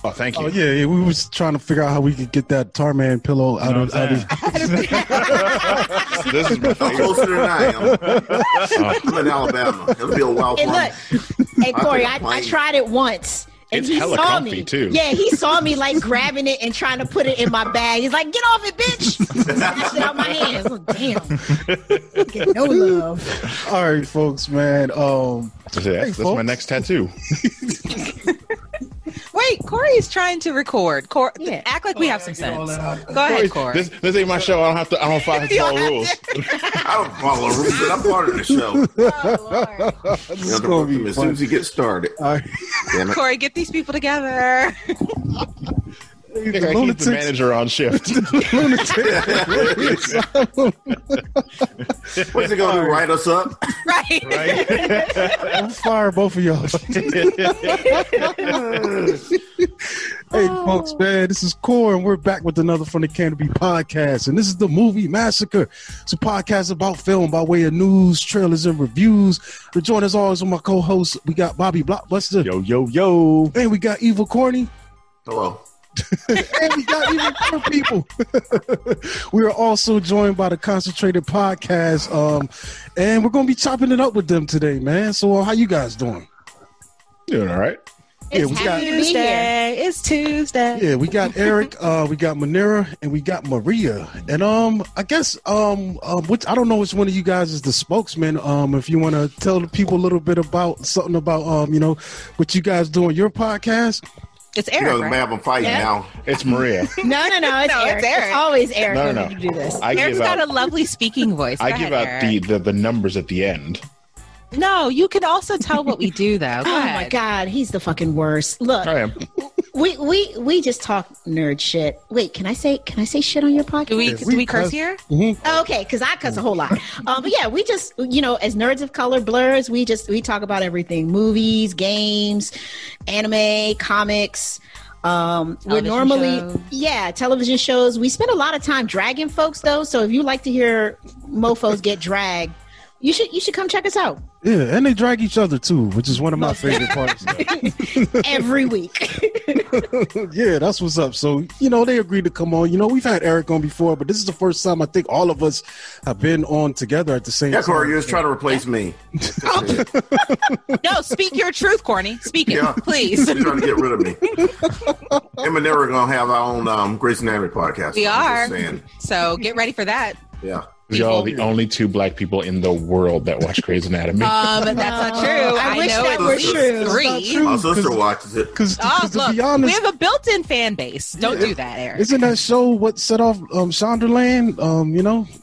Oh, thank you. Oh yeah, we was trying to figure out how we could get that Tarman pillow out of. This is my I'm favorite. closer than I am. I'm in Alabama. It'll be a while for And me. look, hey Corey, I I tried it once. And It's he hella saw comfy, me too. Yeah, he saw me like grabbing it and trying to put it in my bag. He's like, "Get off it, bitch!" Snatched it out my hands. Oh, damn. Get no love. All right, folks, man. That's folks. my next tattoo. Wait, Corey's trying to record. Yeah. Act like we have some sense. Go ahead, Corey. This ain't my show. I don't follow his rules. I don't follow rules, but I'm part of the show. This is gonna be As soon as you get started. All right. Damn it. Corey, get these people together. I keep the manager on shift. What's he going to do? Write us up? Right. I'm fire both of y'all. Hey, folks, man, this is Cory, and we're back with another From the Canopy podcast. And this is the Movie Massacre. It's a podcast about film by way of news, trailers, and reviews. To join as always with my co-host, we got Bobby Blockbuster. Yo, yo, yo. And we got Evil Corny. Hello. And we got even more people. We are also joined by the Concentrated Podcast, and we're going to be chopping it up with them today, man. So how you guys doing? Doing all right. Yeah, It's happy to be here. It's Tuesday. Yeah, we got Eric, we got Manera, and we got Maria. And I guess which I don't know which one of you guys is the spokesman. If you want to tell the people a little bit about something about what you guys do on your podcast. It's You know Eric, the right? map I'm fighting now. It's Maria. No, it's No, it's Eric. Eric. It's always Eric No, when no. you do this. I Eric's give got out. a lovely speaking voice. Go I ahead, give out Eric. the numbers at the end. No, you can also tell what we do, though. Go Oh ahead. my God, he's the fucking worst. Look, I am. we just talk nerd shit. Wait, can I say shit on your podcast? Do we curse here? Oh, okay, because I cuss a whole lot. But yeah, we just, as nerds of color blurs, we talk about everything: movies, games, anime, comics. We're normally, shows. television shows. We spend a lot of time dragging folks, though. So if you like to hear mofos get dragged, you should come check us out Yeah, and they drag each other too, which is one of my favorite parts. every week. Yeah, that's what's up. So, they agreed to come on. We've had Eric on before, but this is the first time I think all of us have been on together at the same Yeah, time. Corey, you're just trying to replace me. No, speak your truth, Corny. Speak it, Yeah. please. You're trying to get rid of me. Him and Never going to have our own Grey's Anatomy podcast. We I'm are. just saying. So get ready for that. Yeah. Y'all the only two black people in the world that watch Grey's Anatomy. That's not true. I wish know that it were was true. three. My sister watches it. Because Oh, to look, be honest, we have a built-in fan base. Don't do that, Eric. isn't that show what set off Shondaland?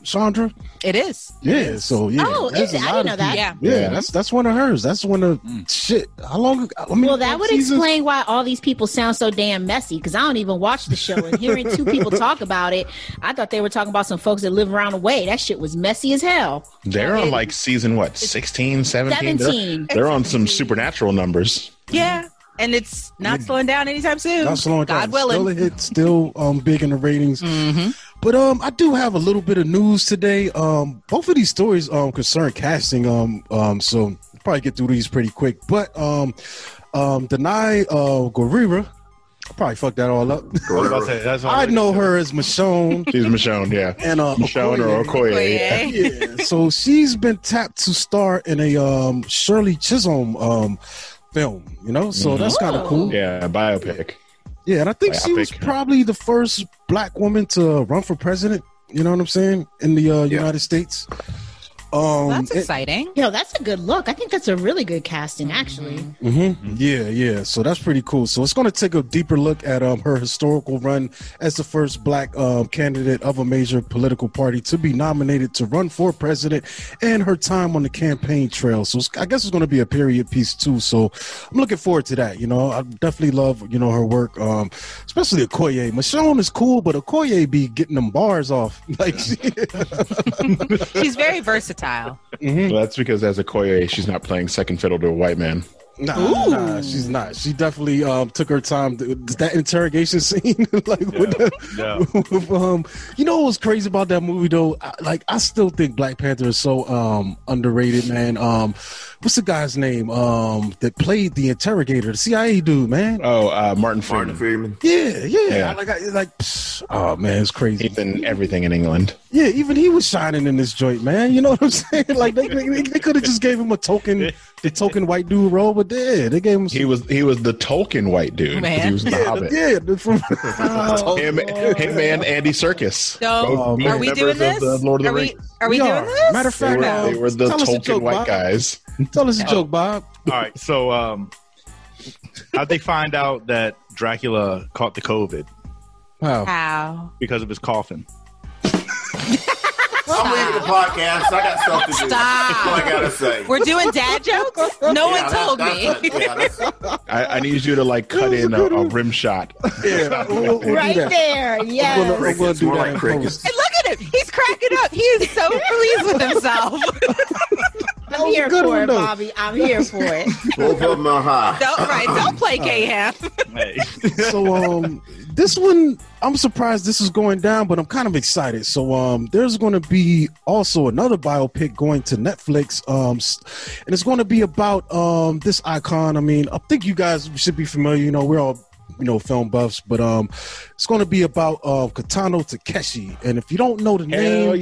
Chandra? It is. Yeah, so yeah. Oh, there's is it? a I lot didn't know of that. people- Yeah. Yeah, that's one of hers. That's one of shit. How long? I mean, Well, that would seasons? explain why all these people sound so damn messy, because I don't even watch the show. And hearing two people talk about it, I thought they were talking about some folks that live around the way. That shit was messy as hell. They're on like season 16, 17? 17. They're on some supernatural numbers. Yeah. And it's not slowing down anytime soon. Not slowing down. God willing. Still a hit, still big in the ratings. But I do have a little bit of news today. Both of these stories concern casting. So we'll probably get through these pretty quick. But Denai Guerrera, I probably fucked that all up. I know her as Michonne. She's Michonne, yeah. And Michonne or Okoye. Yeah. yeah. So she's been tapped to star in a Shirley Chisholm film, so that's kind of cool. Yeah, a biopic. Yeah, and I think she was Biopic. probably the first black woman to run for president, you know what I'm saying, in the United States. That's exciting. That's a good look. I think that's a really good casting, actually. Yeah. So that's pretty cool. So it's going to take a deeper look at her historical run as the first black candidate of a major political party to be nominated to run for president, and her time on the campaign trail. So I guess it's going to be a period piece too. So I'm looking forward to that. I definitely love her work, especially Okoye. Michonne is cool, but Okoye be getting them bars off. Like She's very versatile. Well, that's because as Okoye, she's not playing second fiddle to a white man. Nah, she's not. She definitely took her time. That interrogation scene, like you know what was crazy about that movie though? I still think Black Panther is so underrated, man. What's the guy's name that played the interrogator, the CIA dude, man? Oh, Martin Freeman. Yeah. Oh man, it's crazy. He's in everything in England. Yeah, even he was shining in this joint, man. You know what I'm saying? Like they could have just gave him the token white dude role, but they gave him. He was the Tolkien white dude. Man. He was the Hobbit. Him and Andy Serkis. So, are we doing this? Lord of the Rings. Are we doing this? Matter of fact, they were the Tolkien white guys. Tell us a joke, Bob. All right, so how'd they find out that Dracula caught the COVID? How? Because of his coffin. I'm leaving the podcast. I got stuff to do. Stop. That's all I gotta say. We're doing dad jokes? No one told me. I need you to cut in a rim shot. Yeah, we'll Right do that. there. Yes. We're gonna do More that like in crickets. post. And look at him. He's cracking up. He is so pleased with himself. I'm here good for one, it, though. Bobby. I'm here for it. Both of them are high. Don't play K-Ham. Hey. So this one, I'm surprised this is going down, but I'm kind of excited. So there's going to be also another biopic going to Netflix, and it's going to be about this icon. I mean, I think you guys should be familiar. You know, we're all film buffs, but it's going to be about Kitano Takeshi. And if you don't know the name,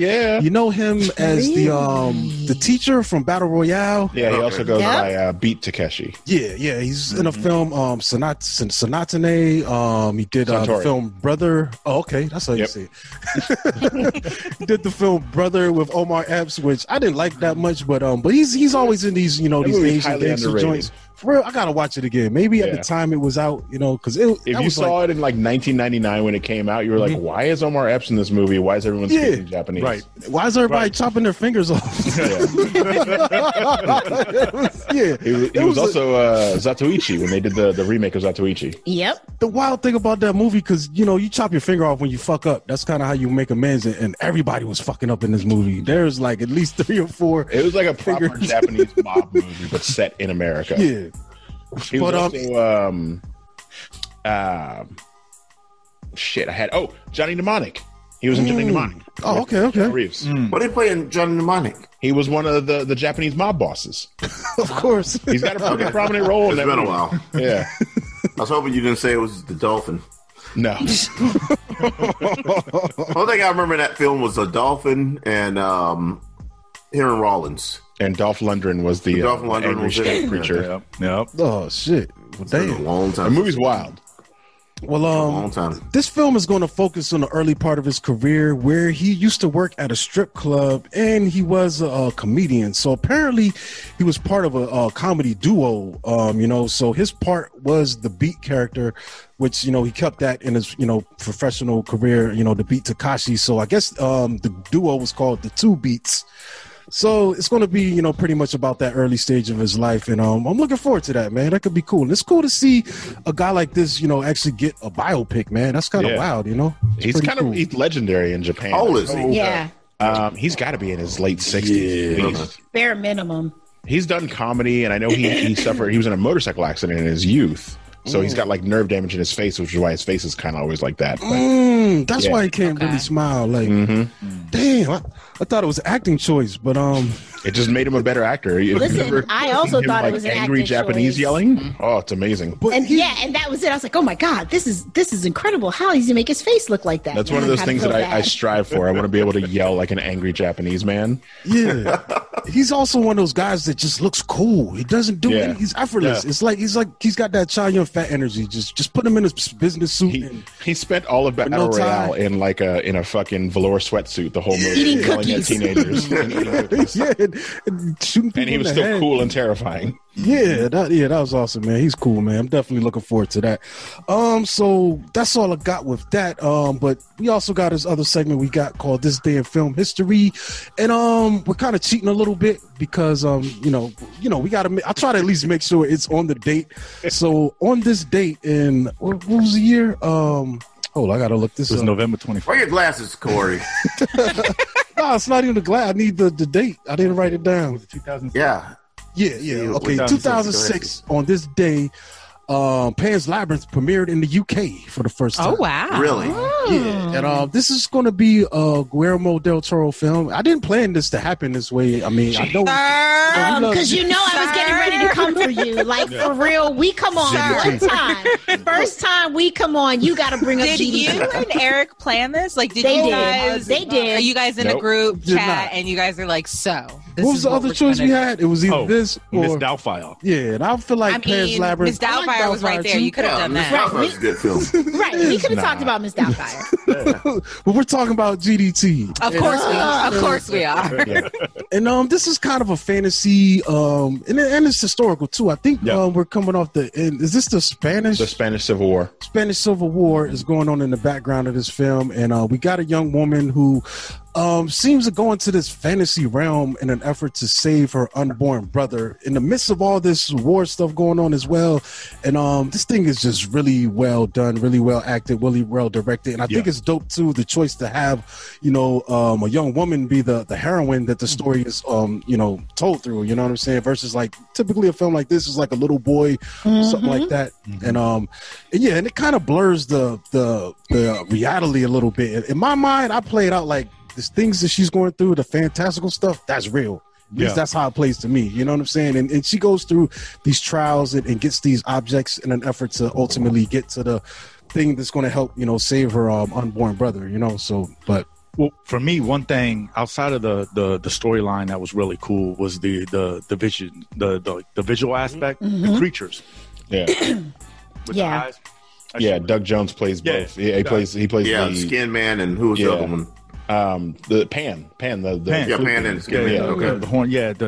you know him as the teacher from Battle Royale. Yeah, he also goes by Beat Takeshi. Yeah, he's in a film, Sonatane. He did the film Brother. Oh, okay, that's how you say it. He did the film Brother with Omar Epps, which I didn't like that much, but he's always in these these Asian gangster joints. For real, I gotta watch it again. Maybe at the time it was out, because if you saw it in 1999 when it came out, you were like, "Why is Omar Epps in this movie? Why is everyone speaking Japanese? Right? Why is everybody chopping their fingers off?" He was also Zatoichi when they did the remake of Zatoichi. Yep. The wild thing about that movie, because you chop your finger off when you fuck up. That's kind of how you make amends, and everybody was fucking up in this movie. There's at least 3 or 4. It was like a proper Japanese mob movie, but set in America. Yeah. He was also Johnny Mnemonic. He was in Johnny Mnemonic. Oh, okay. Reeves. What did he play in Johnny Mnemonic? He was one of the Japanese mob bosses. Of course. He's got a pretty prominent role in It's that been movie. a while. Yeah. I was hoping you didn't say it was the dolphin. No. Only thing I remember in that film was a dolphin and Heron Rollins. And Dolph Lundgren was the angry state preacher. Yep. Oh shit! Well, It's been a damn. long time. The movie's wild. Well, long time. This film is going to focus on the early part of his career where he used to work at a strip club and he was a comedian. So apparently he was part of a comedy duo, so his part was the Beat character, which, he kept that in his, professional career, the Beat Takashi. So I guess the duo was called the Two Beats. So it's going to be, pretty much about that early stage of his life. And I'm looking forward to that, man. That could be cool. And it's cool to see a guy like this, actually get a biopic, man. That's kind of wild, He's kind of he's legendary in Japan. How old is he? Yeah. He's got to be in his late 60s. At least. Bare minimum. He's done comedy, and I know he suffered. He was in a motorcycle accident in his youth. So he's got nerve damage in his face, which is why his face is kind of always like that. That's why he can't really smile. Damn, I thought it was an acting choice, but it just made him a better actor. Listen, I also thought it was an angry acting Japanese choice. yelling. Oh, it's amazing. but And and that was it. I was like, oh my God, this is incredible. How does he make his face look like that? That's one of those things that I strive for. I want to be able to yell like an angry Japanese man. yeah, he's also one of those guys that just looks cool. He doesn't do anything. He's effortless. Yeah. It's he's got that Chow Yun Fat energy. Just put him in his business suit. He spent all of Battle no Royale tie. in a fucking velour sweatsuit the whole movie, Eating yelling at cookies. teenagers. And eating cookies. and shooting people And he in was the still head. cool and terrifying. That was awesome, man. He's cool, man. I'm definitely looking forward to that. So that's all I got with that. But we also got this other segment we got called This Day in Film History, and we're kind of cheating a little bit because we gotta. I try to at least make sure it's on the date. So on this date in what was the year? Hold on, I gotta look this It was up. November 24th. Wear your glasses, Corey. No, it's not even the glass. I need the date. I didn't write it down. 2000. Yeah. Yeah. Okay, 2006 on this day. Pan's Labyrinth premiered in the UK for the first time. Oh wow! Really? Yeah, and this is going to be a Guillermo del Toro film. I didn't plan this to happen this way. I mean, I don't because I was getting ready to come for you. Like for real, we come on one time. First time we come on, you got to bring up. Did GDT. you and Eric plan this? Like, did They you did. guys? They did. Are you guys in a Nope. group Did chat not. and you guys are like, so? This What was is the what other we're choice gonna we do. had? It was either this Miss or Doubtfire. yeah, and I feel like I Pan's mean, Labyrinth. Miss Doubtfire was right there. You could have done Miss that. Doubtfire's a good film. Right, we could have talked about Miss Doubtfire. But we're talking about GDT. Of course we are. Yeah. And this is kind of a fantasy, and it's historical too. I think we're coming off the end. Is this the Spanish? The Spanish Civil War. Spanish Civil War is going on in the background of this film, and we got a young woman who seems to go into this fantasy realm in an effort to save her unborn brother in the midst of all this war stuff going on as well. And this thing is just really well done, really well acted, really well directed. And I think it's dope too, the choice to have, a young woman be the heroine that the story is, told through, you know what I'm saying? Versus like typically a film like this is like a little boy, something like that. And it kind of blurs the reality a little bit. In my mind, I play it out like, the things that she's going through, the fantastical stuff, that's real. At least that's how it plays to me. You know what I'm saying? And she goes through these trials and gets these objects in an effort to ultimately get to the thing that's going to help, save her unborn brother, So, but. Well, for me, one thing outside of the storyline that was really cool was the vision, the visual aspect, the creatures. Yeah. With the eyes. Doug Jones plays both. Yeah, he plays the Skin Man, and who was the other one? The Pan, Pan and Skin Man. Okay. The horn, the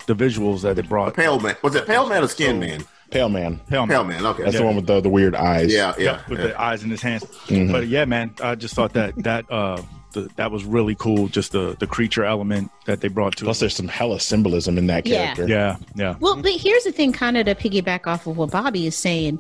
visuals that it brought. Pale Man, was it Pale Man or Skin Man? Pale Man. Pale Man. Okay, That's the one with the weird eyes. With the eyes in his hands. But yeah, man, I just thought that was really cool. Just the creature element that they brought to Plus, it. there's some hella symbolism in that character. Yeah. Well, but here's the thing, kind of to piggyback off of what Bobby is saying.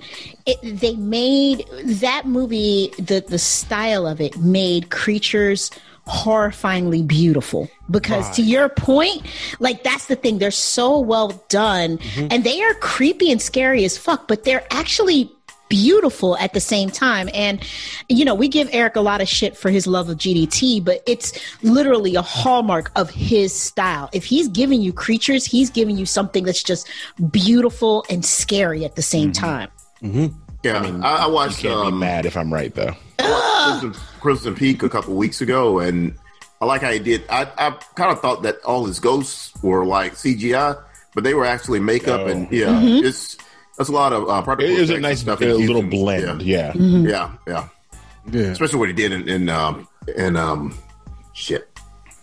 They made that movie, the style of it made creatures horrifyingly beautiful, because to your point, like that's the thing, they're so well done, and they are creepy and scary as fuck, but they're actually beautiful at the same time. And we give Eric a lot of shit for his love of GDT, but it's literally a hallmark of his style. If he's giving you creatures, he's giving you something that's just beautiful and scary at the same time. Yeah, I watched. You can't be mad if I'm right, though. Crimson Peak a couple weeks ago, and I like how he did. I kind of thought that all his ghosts were like CGI, but they were actually makeup, and that's a lot of practical. It was a effects nice stuff little blend. Yeah. Especially what he did in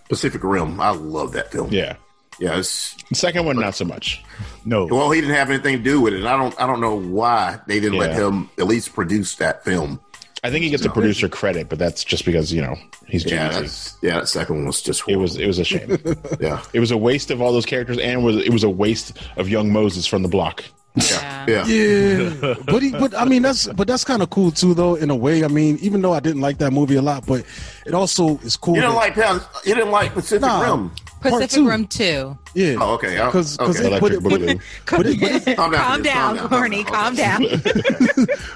Pacific Rim. I love that film. Yeah. The second one, not so much. No. Well, he didn't have anything to do with it. I don't know why they didn't let him at least produce that film. I think he gets a producer credit, but that's just because he's GDT. That second one was just horrible. It was a shame. It was a waste of all those characters, and it was a waste of young Moses from the block. Yeah. But I mean that's kind of cool too, though, in a way. I mean, even though I didn't like that movie a lot, but it also is cool. You didn't like Pacific Rim. Pacific Rim 2. Yeah. Oh, okay. Because Calm down, Corny. Calm down.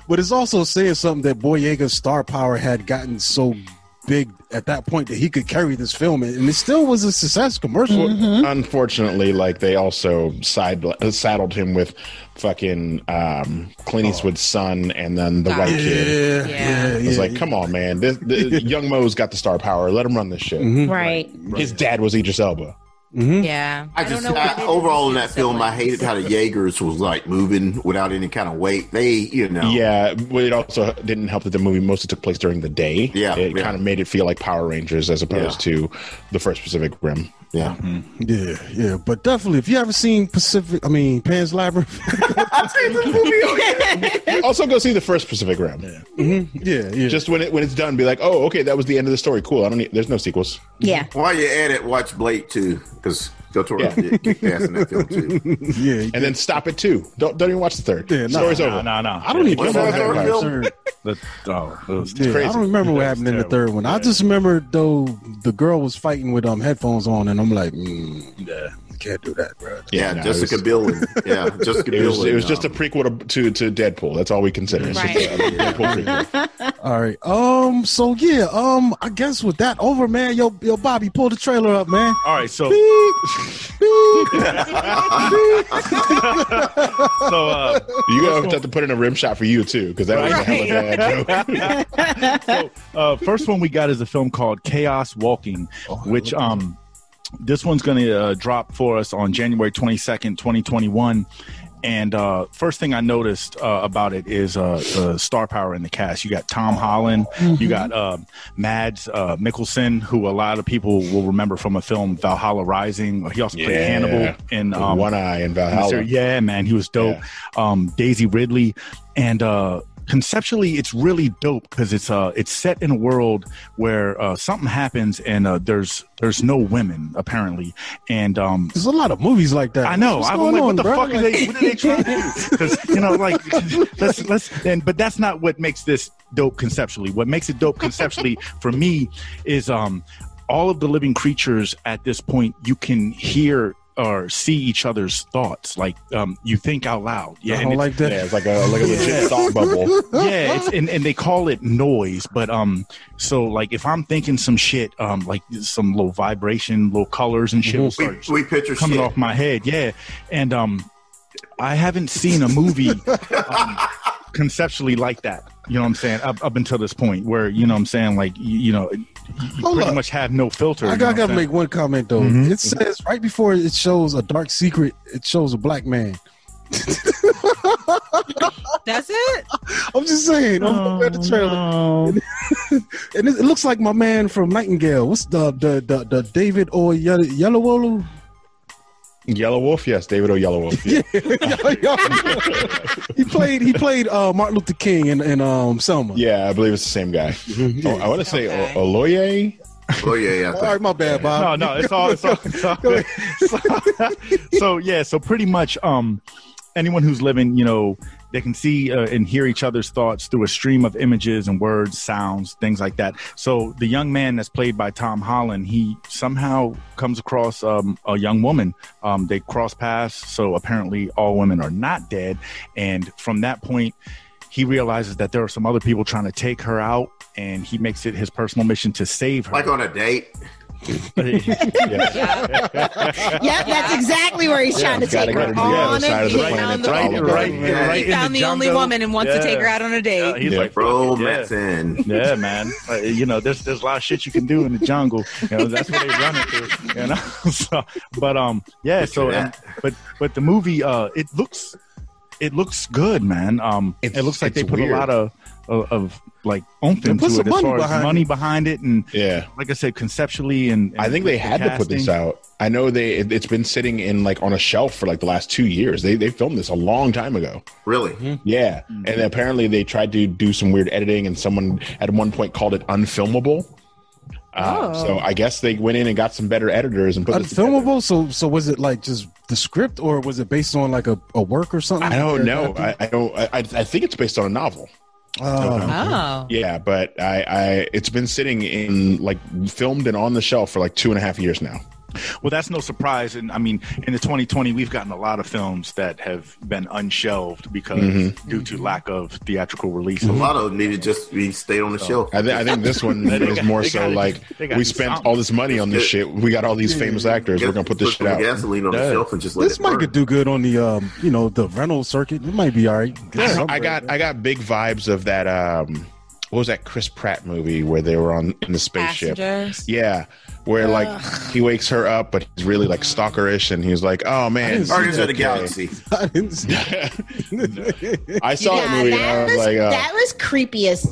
But it's also saying something that Boyega's star power had gotten so big at that point that he could carry this film, and it still was a success commercial. Unfortunately, like they also saddled him with fucking Clint Eastwood's son, and then the white kid. It's like, come on, man, the young Mo's got the star power. Let him run this shit. Right. His dad was Idris Elba. Yeah. Overall in that film, I hated how the Jaegers was like moving without any kind of weight. Yeah, but it also didn't help that the movie mostly took place during the day. It kind of made it feel like Power Rangers as opposed to the first Pacific Rim. Yeah. But definitely, if you haven't seen Pan's Labyrinth, I've seen this movie. Also, go see the first Pacific Rim. Yeah. Just when it's done, be like, oh, okay, that was the end of the story. Cool. There's no sequels. Yeah. While you're at it, watch Blade 2, because Del Toro did kick ass in that film too. And then stop at 2. Don't even watch the third. Story's over. No. I don't even know what happened in the third. It's crazy. I don't remember what happened in the third one. I just remember though the girl was fighting with headphones on, and I'm like, can't do that, bro. Yeah, no, Jessica Biel. Yeah, Jessica Biel. It was just a prequel to Deadpool. That's all we consider. It's just a Deadpool prequel. All right. So yeah. I guess with that over, man. Yo, Bobby, pull the trailer up, man. All right. So. So you gonna have to put in a rim shot for you too, because that was a hell of a bad joke. So first one we got is a film called Chaos Walking, which this one's going to drop for us on January 22nd, 2021. And first thing I noticed about it is star power in the cast. You got Tom Holland, you got Mads Mikkelsen, who a lot of people will remember from a film Valhalla Rising. He also played Hannibal in One Eye in Valhalla. Yeah, man, he was dope. Yeah. Daisy Ridley, and conceptually it's really dope because it's set in a world where something happens and there's no women apparently, and there's a lot of movies like that. I know. I'm like, what the fuck are they? What are they trying to do? Because let's. But that's not what makes this dope conceptually. What makes it dope conceptually for me is all of the living creatures at this point you can hear or see each other's thoughts, like you think out loud. Yeah, and like that. Yeah, it's like a legit thought bubble. Yeah, it's and they call it noise, but so like if I'm thinking some shit, like some little vibration, little colors and shit will start coming off my head. Yeah, and I haven't seen a movie conceptually like that. You know what I'm saying? Up until this point, where you know what I'm saying, like you pretty much have no filter. I gotta make one comment though. Mm-hmm. It says right before it shows a dark secret, it shows a black man. That's it? I'm just saying. I'm looking at the trailer, and it looks like my man from Nightingale. What's the David or Yellow? Yellow Wolf, yes, David O. Yellow Wolf. Yeah. he played Martin Luther King in Selma. Yeah, I believe it's the same guy. Mm-hmm. I want to say Oloye. Oh yeah. All right, my bad, Bob. No, it's all good. So pretty much anyone who's living, they can see and hear each other's thoughts through a stream of images and words, sounds, things like that. So the young man that's played by Tom Holland, he somehow comes across a young woman. They cross paths, so apparently all women are not dead. And from that point, he realizes that there are some other people trying to take her out, and he makes it his personal mission to save her. Like on a date? Yeah, that's exactly where he's trying to take her on a date. Right. He found the only woman and wants to take her out on a date. He's like, romancing. Yeah, man. There's a lot of shit you can do in the jungle. That's what they run into. So, but but the movie, it looks good, man. It looks like they put a lot of like oomph into it as far as money behind it, and like I said, conceptually and I think they had to put this out. I know it's been sitting in like on a shelf for like the last 2 years. They filmed this a long time ago. Really? Mm-hmm. Yeah. Mm-hmm. And apparently they tried to do some weird editing, and someone at one point called it unfilmable. So I guess they went in and got some better editors and put this together. Unfilmable. So was it like just the script, or was it based on like a work or something? I don't know. I think it's based on a novel. Yeah, but it's been sitting in like filmed and on the shelf for like 2.5 years now. Well, that's no surprise. And I mean, in the 2020, we've gotten a lot of films that have been unshelved because due to lack of theatrical release. A lot of them need to just be stayed on the shelf. I think this one is more so like we spent all this money on this shit. We got all these famous actors. We're gonna put this shit out. Gasoline on the shelf and just let this might do good on the the rental circuit. It might be all right. I got big vibes of that. What was that Chris Pratt movie where they were in the spaceship? Passengers? Yeah. Where like he wakes her up, but he's really like stalkerish, and he's like, "Oh man, Guardians of the Galaxy." I saw that movie, and I was like, "That was creepy as."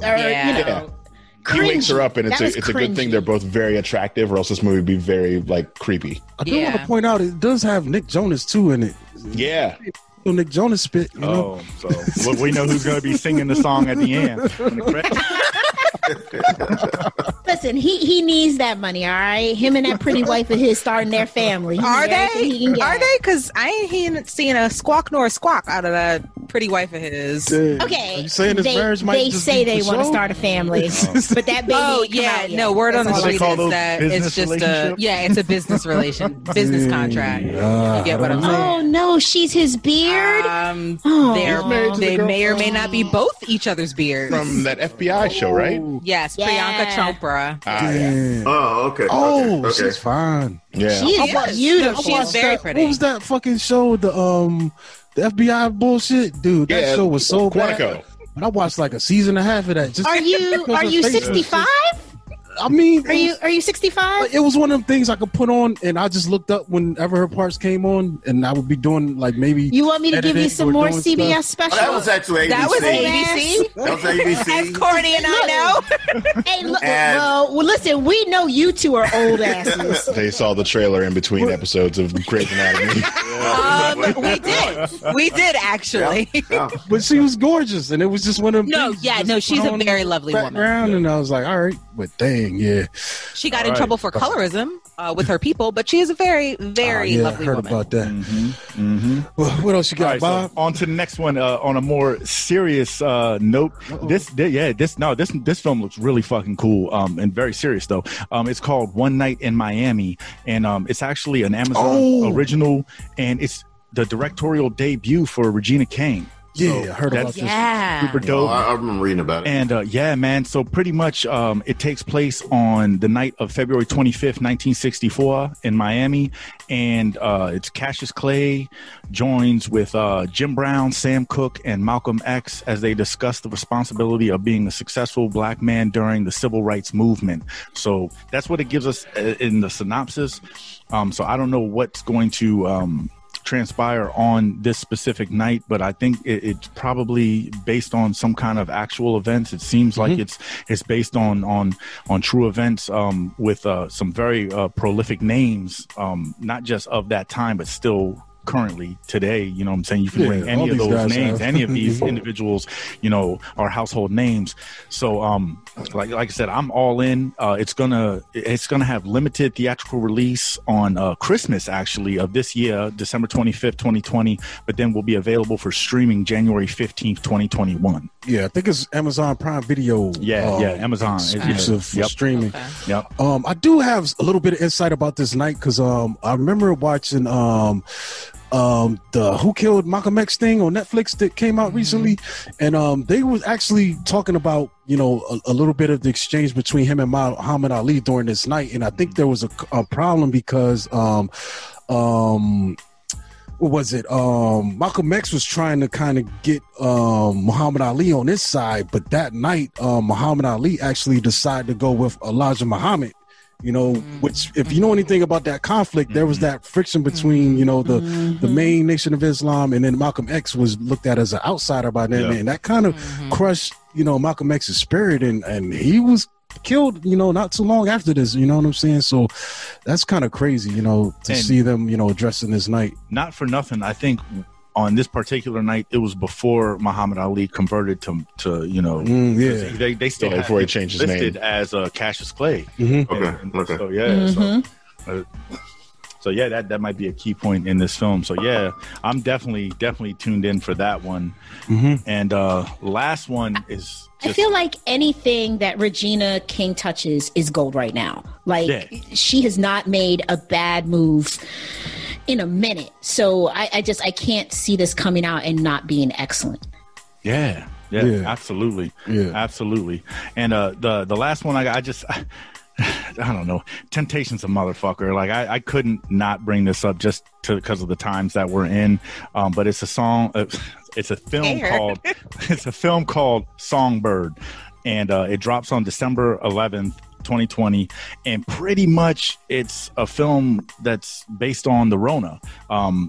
He wakes her up, and it's a good thing they're both very attractive, or else this movie would be very like creepy. I do want to point out it does have Nick Jonas too in it. Yeah. Nick Jonas spit. So we know who's going to be singing the song at the end. Listen, he needs that money, all right? Him and that pretty wife of his starting their family. Are they? Because I ain't seeing a squawk nor a squawk out of that pretty wife of his. Okay. Are you saying this marriage might they just say be they for want to show? start a family, but that baby. Oh ain't come out yet. no, word on the That's all street call is those that business it's just relationships? it's a business business contract. You get what I'm saying? Oh no, she's his beard. They may or may not be both each other's beards. From that FBI show, right? Yes, Yeah. Priyanka Chopra. Damn. Oh, okay. Oh, okay. she's fine. Yeah. She is beautiful. She's very pretty. What was that fucking show? The FBI bullshit, dude. That show was so bad. Quantico. But I watched like a season and a half of that. Just Are you because her face was 65? I mean, Are you 65? it was one of them things I could put on, and I just looked up whenever her parts came on, and I would be doing like maybe. You want me to give you editing some or more doing CBS stuff. specials? That was actually ABC. That was ABC. That was ABC. As Corny and I know. Hey, look, And- well, listen, we know you two are old asses. They saw the trailer in between episodes of Grey's Anatomy. We did actually. Yeah. But she was gorgeous, and it was just one of them. No, things yeah, just no, she's put a on very the lovely woman. background, and I was like, all right, but dang, yeah. She got in trouble for colorism with her people, but she is a very, very yeah, lovely I heard woman. about that. Well, what else you got, All right, Bob? so on to the next one. On a more serious note, this film looks really fucking cool. And very serious though. It's called One Night in Miami, and it's actually an Amazon original, and it's the directorial debut for Regina King. Yeah, So I heard about that's this. Yeah. super dope. I remember reading about it. And yeah, man. So pretty much it takes place on the night of February 25th, 1964 in Miami. And it's Cassius Clay joins with Jim Brown, Sam Cooke, and Malcolm X as they discuss the responsibility of being a successful black man during the civil rights movement. So that's what it gives us in the synopsis. So I don't know what's going to transpire on this specific night, but I think it's probably based on some kind of actual events. It seems like it's based on true events with some very prolific names, not just of that time, but still currently today. You know what I'm saying? You can bring any of those names, any of these individuals, you know, are household names. So like I said, I'm all in. It's gonna have limited theatrical release on Christmas actually of this year, December 25th, 2020, but then will be available for streaming January 15th, 2021. Yeah, I think it's Amazon Prime Video. Amazon exclusive for streaming. Okay. Yep. I do have a little bit of insight about this night because I remember watching the Who Killed Malcolm X thing on Netflix that came out recently, and they was actually talking about, you know, a little bit of the exchange between him and Muhammad Ali during this night, and I think there was a problem because what was it? Malcolm X was trying to kind of get Muhammad Ali on his side, but that night Muhammad Ali actually decided to go with Elijah Muhammad. You know, which if you know anything about that conflict, there was that friction between, you know, the main Nation of Islam, and then Malcolm X was looked at as an outsider by them, and that kind of crushed, you know, Malcolm X's spirit, and he was killed, you know, not too long after this. You know what I'm saying? So that's kind of crazy, you know, to see them, you know, addressing this night. Not for nothing, I think on this particular night, it was before Muhammad Ali converted to you know, they still had before he changed his listed name as Cassius Clay. Okay. So yeah, so yeah, that might be a key point in this film. So yeah, I'm definitely tuned in for that one. And last one is. I feel like anything that Regina King touches is gold right now. Like she has not made a bad move in a minute. So I can't see this coming out and not being excellent. Yeah, absolutely. Yeah, absolutely. And the last one I don't know. Temptation's a motherfucker. Like I couldn't not bring this up just because of the times that we're in. But it's a song. It's a film called Songbird, and it drops on December 11th. 2020, and pretty much it's a film that's based on the Rona.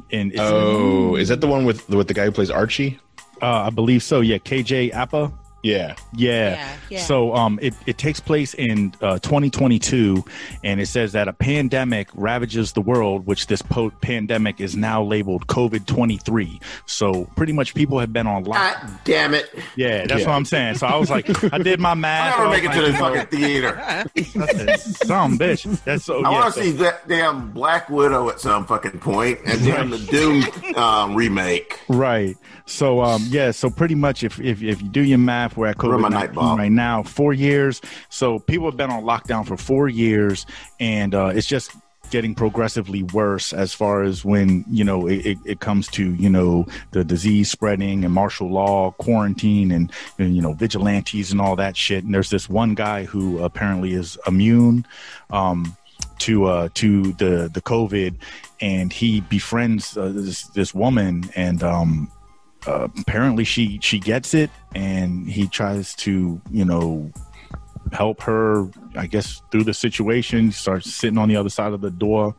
Is that the one with the guy who plays Archie? I believe so. Yeah, KJ Apa. Yeah. So it takes place in 2022, and it says that a pandemic ravages the world, which this pandemic is now labeled COVID-23. So pretty much people have been on lockdown. God damn it. Yeah, that's what I'm saying. So I was like, I did my math. I gotta make it to the fucking theater. Some bitch. That's so. I want to see that damn Black Widow at some fucking point, and damn the Doom remake. Right. So so pretty much if you do your math, we're at COVID-19 right now, 4 years. So people have been on lockdown for 4 years, and it's just getting progressively worse as far as when it comes to the disease spreading and martial law, quarantine, and vigilantes and all that shit. And there's this one guy who apparently is immune to the COVID, and he befriends this woman, and apparently she gets it, and he tries to help her, I guess, through the situation. Starts sitting on the other side of the door.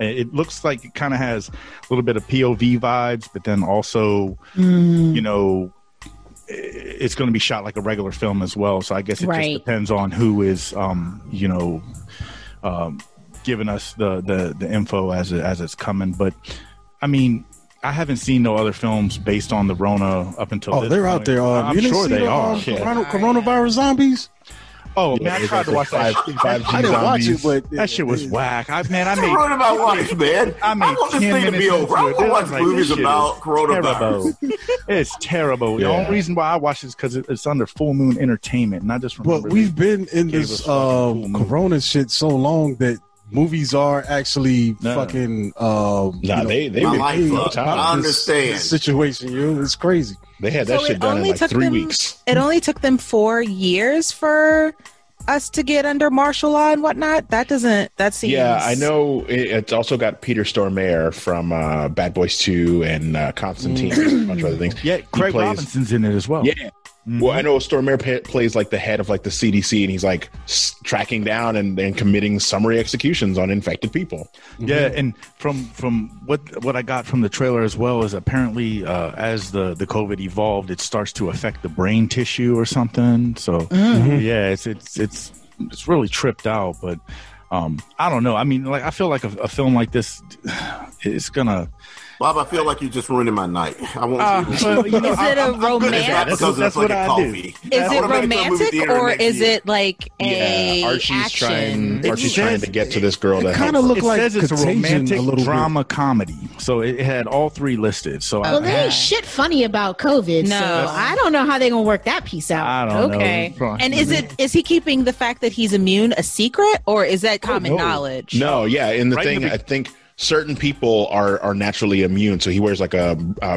It looks like it kind of has a little bit of POV vibes, but then also it's going to be shot like a regular film as well. So I guess it just depends on who is giving us the info as it's coming. But I mean, I haven't seen no other films based on the Rona up until this they're point. out there. I'm sure they are. Coronavirus zombies. Oh man, I tried to watch that. I didn't watch it, but that shit was whack. I made man. I want this thing to be over. I want to watch movies about coronavirus. It's terrible. The only reason why I watch it is because it's under Full Moon Entertainment, and I just remember. But we've been in this corona shit so long that movies are actually fucking. They I understand the situation. It's crazy. They had that shit done in like 3 weeks. It only took them 4 years for us to get under martial law and whatnot. That seems. Yeah, I know. It's also got Peter Stormare from Bad Boys 2 and Constantine and a bunch of other things. Yeah, Craig Robinson's in it as well. Yeah. Mm-hmm. Well, I know Stormare plays like the head of like the CDC, and he's like tracking down and committing summary executions on infected people. Yeah, and from what I got from the trailer as well is apparently as the COVID evolved, it starts to affect the brain tissue or something. So yeah, it's really tripped out. But I don't know. I mean, like I feel like a film like this is gonna. Bob, I feel like you're just ruining my night. I won't. Is it a romantic? That's what I do. Is it romantic or is it like a Archie's action? trying to get to this girl. That kind of look like says it's a romantic drama bit. comedy. So it had all three listed. So there ain't shit funny about COVID. No. So I don't know how they're gonna work that piece out. I don't know. And is he keeping the fact that he's immune a secret, or is that common knowledge? No, yeah. In the thing, I think certain people are naturally immune, so he wears like a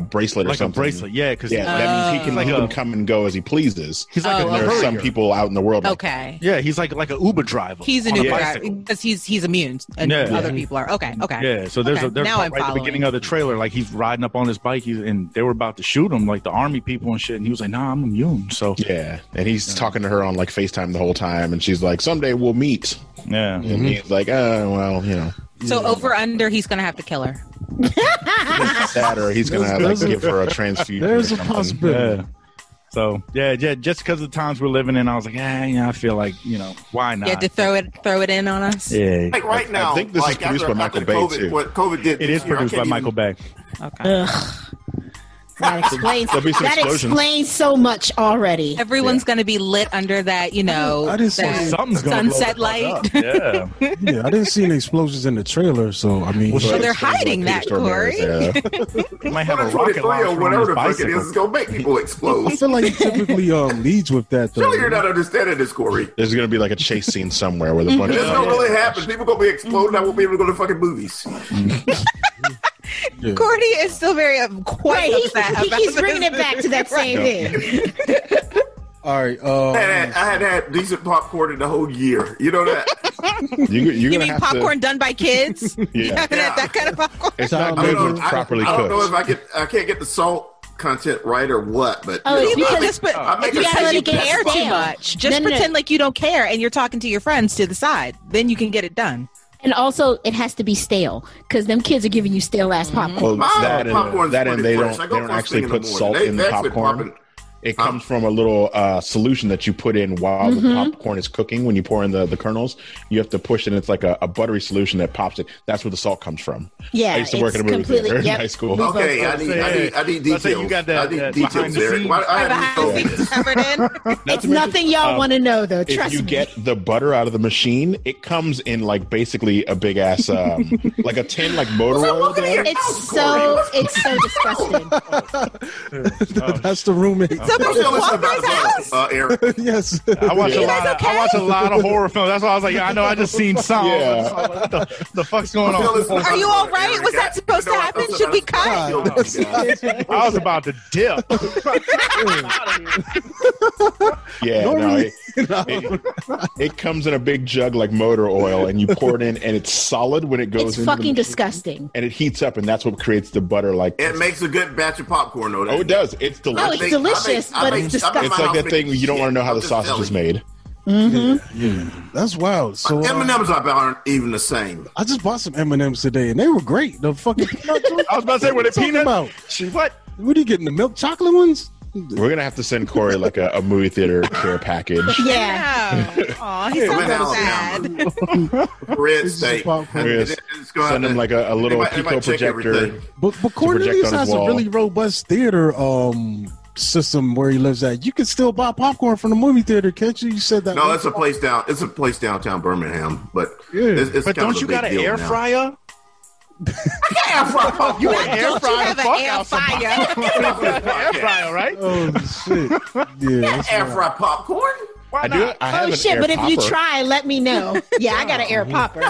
bracelet or something. Like a bracelet, yeah, because that means he can come and go as he pleases. He's like there are some people out in the world. Okay. Yeah, he's like an Uber driver. He's an Uber driver because he's immune, and other people are. Okay. Yeah, so there's now right at the beginning of the trailer, like he's riding up on his bike, and they were about to shoot him, like the army people and shit, and he was like, "Nah, I'm immune." So yeah, and he's talking to her on like FaceTime the whole time, and she's like, "Someday we'll meet." Yeah, and he's like, well, you know." So over under, he's gonna have to kill her. That, or he's gonna like give her a transfusion. There's a possibility. Yeah. So yeah, just because of the times we're living in, I was like, I feel like why not? You had to throw it in on us. Yeah. Like right now, I think this is produced by Michael Bay too. What COVID did? It is produced by Michael Bay. Okay. That explains so much already. Everyone's going to be lit under that, something's gonna sunset light. Yeah. Yeah, I didn't see any explosions in the trailer, so I mean, so they're hiding that, Corey. They might have a rocket launcher or whatever the fuck it bicycle. is going to make people explode. I feel like he typically leads with that. Surely you're not understanding this, Corey. There's gonna be like a chase scene somewhere with a bunch of. It's going to really happen. People going to be exploding. I won't be able to go to fucking movies. Yeah. Cordy is still very quite upset. He keeps bringing it back to that same thing. All right. I had decent popcorn in the whole year. You know that? You mean popcorn done by kids? Yeah. You haven't had that kind of popcorn? It's not good when it's properly cooked. I don't know if I can't get the salt content right or what, but because you care too much. Just pretend like you don't care and you're talking to your friends to the side. Then you can get it done. And also, it has to be stale because them kids are giving you stale ass popcorn. Well, that and they don't actually put salt in the popcorn. It comes from a little solution that you put in while the popcorn is cooking. When you pour in the kernels, you have to push it. And it's like a buttery solution that pops it. That's where the salt comes from. Yeah, I used to work in a movie theater in high school. Okay, I need details. You got that, I need details, Eric. It's nothing y'all want to know, though. Trust me. If you get the butter out of the machine, it comes in like basically a big ass, like a tin, like motor oil. It's so disgusting. That's the roommate. Eric. Yes. I watch a lot of horror films. That's why I was like, I know I just seen some. Yeah. What the fuck's going on? Are you all right? Was that supposed to happen? Should we cut? I was about to dip. Yeah, it comes in a big jug like motor oil, and you pour it in, and it's solid when it goes in. It's fucking disgusting. And it heats up, and that's what creates the butter. Like it makes a good batch of popcorn, though. Oh, it does. It's delicious. Oh, it's delicious, but it's disgusting. It's like that thing you don't want to know how the sausage is made. Yeah, that's wild. So M&Ms aren't even the same. I just bought some M&Ms today, and they were great. The fucking I was about to say, were they peanut? What are you getting? The milk chocolate ones? We're gonna have to send Corey like a movie theater care package. Yeah. Aw, he sounds so sad. Red steak. Send him like a little Pico projector. But Cornelius has a really robust theater system where he lives at. You can still buy popcorn from the movie theater, can't you? You said that. No, it's a place downtown Birmingham. But it's but don't you got an air fryer? I can't air fry popcorn. You got air fryer? Air fryer, right? Oh shit! Yeah, air fry popcorn. I do. I have an shit! air But popper. if you try, let me know. Yeah, I got an air popper.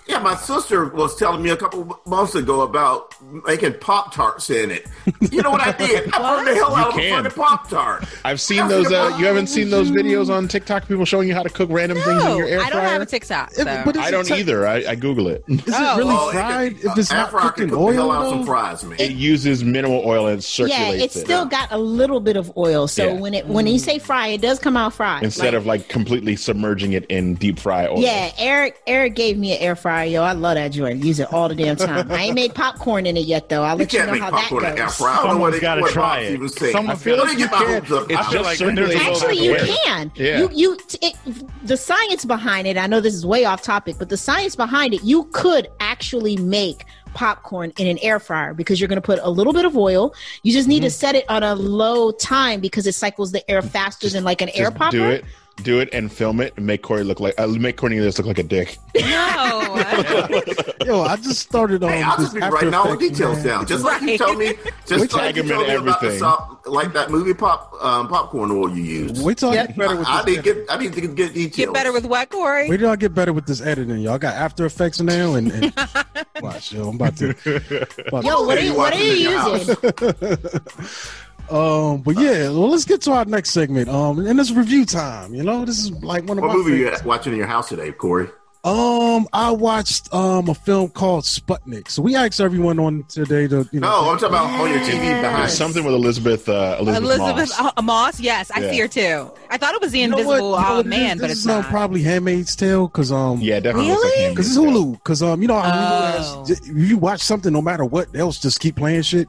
Yeah, my sister was telling me a couple months ago about making Pop-Tarts in it. You know what I did? I burned the hell out of a fucking Pop-Tart. I've seen those. You haven't seen those videos on TikTok? People showing you how to cook random things in your air fryer? I don't have a TikTok. So. I don't either. I Google it. Is it really fried? If it's not cooking oil, some fries, man. It uses minimal oil and circulates it. Yeah, it's still got a little bit of oil. So when you say fry, it does come out fried. Instead of like completely submerging it in deep fry oil. Yeah, Eric gave me an air fryer, yo. I love that joint. Use it all the damn time. I ain't made popcorn in it yet, though. I'll let you know how that goes. Someone's got to try it. I feel like you can. Actually, you can. Yeah. The science behind it, I know this is way off topic, but the science behind it, you could actually make popcorn in an air fryer because you're going to put a little bit of oil. You just need to set it on a low time because it cycles the air faster than like an air popper. Do it and film it and make Cornelius look like a dick. No. Yo, I just started on. I'll just be writing all the details down. Just like you told me. Just like you told me about the like that movie popcorn oil you used. Wait till I get better with this. I need to get details. Get better with what, Corey? Wait till I get better with this editing, y'all. I got After Effects now and watch, yo. I'm about to. Yo, what are you using? But yeah, well, let's get to our next segment. And it's review time. You know, this is like one of what my movie you watching in your house today, Corey? I watched a film called Sputnik. So we asked everyone on today to I'm talking about on your TV behind something with Elizabeth Moss. Yes, I see her too. I thought it was the Invisible Man, but it's not. Probably Handmaid's Tale because definitely really because it's Hulu because you know how Hulu has, if you watch something no matter what they'll just keip playing shit.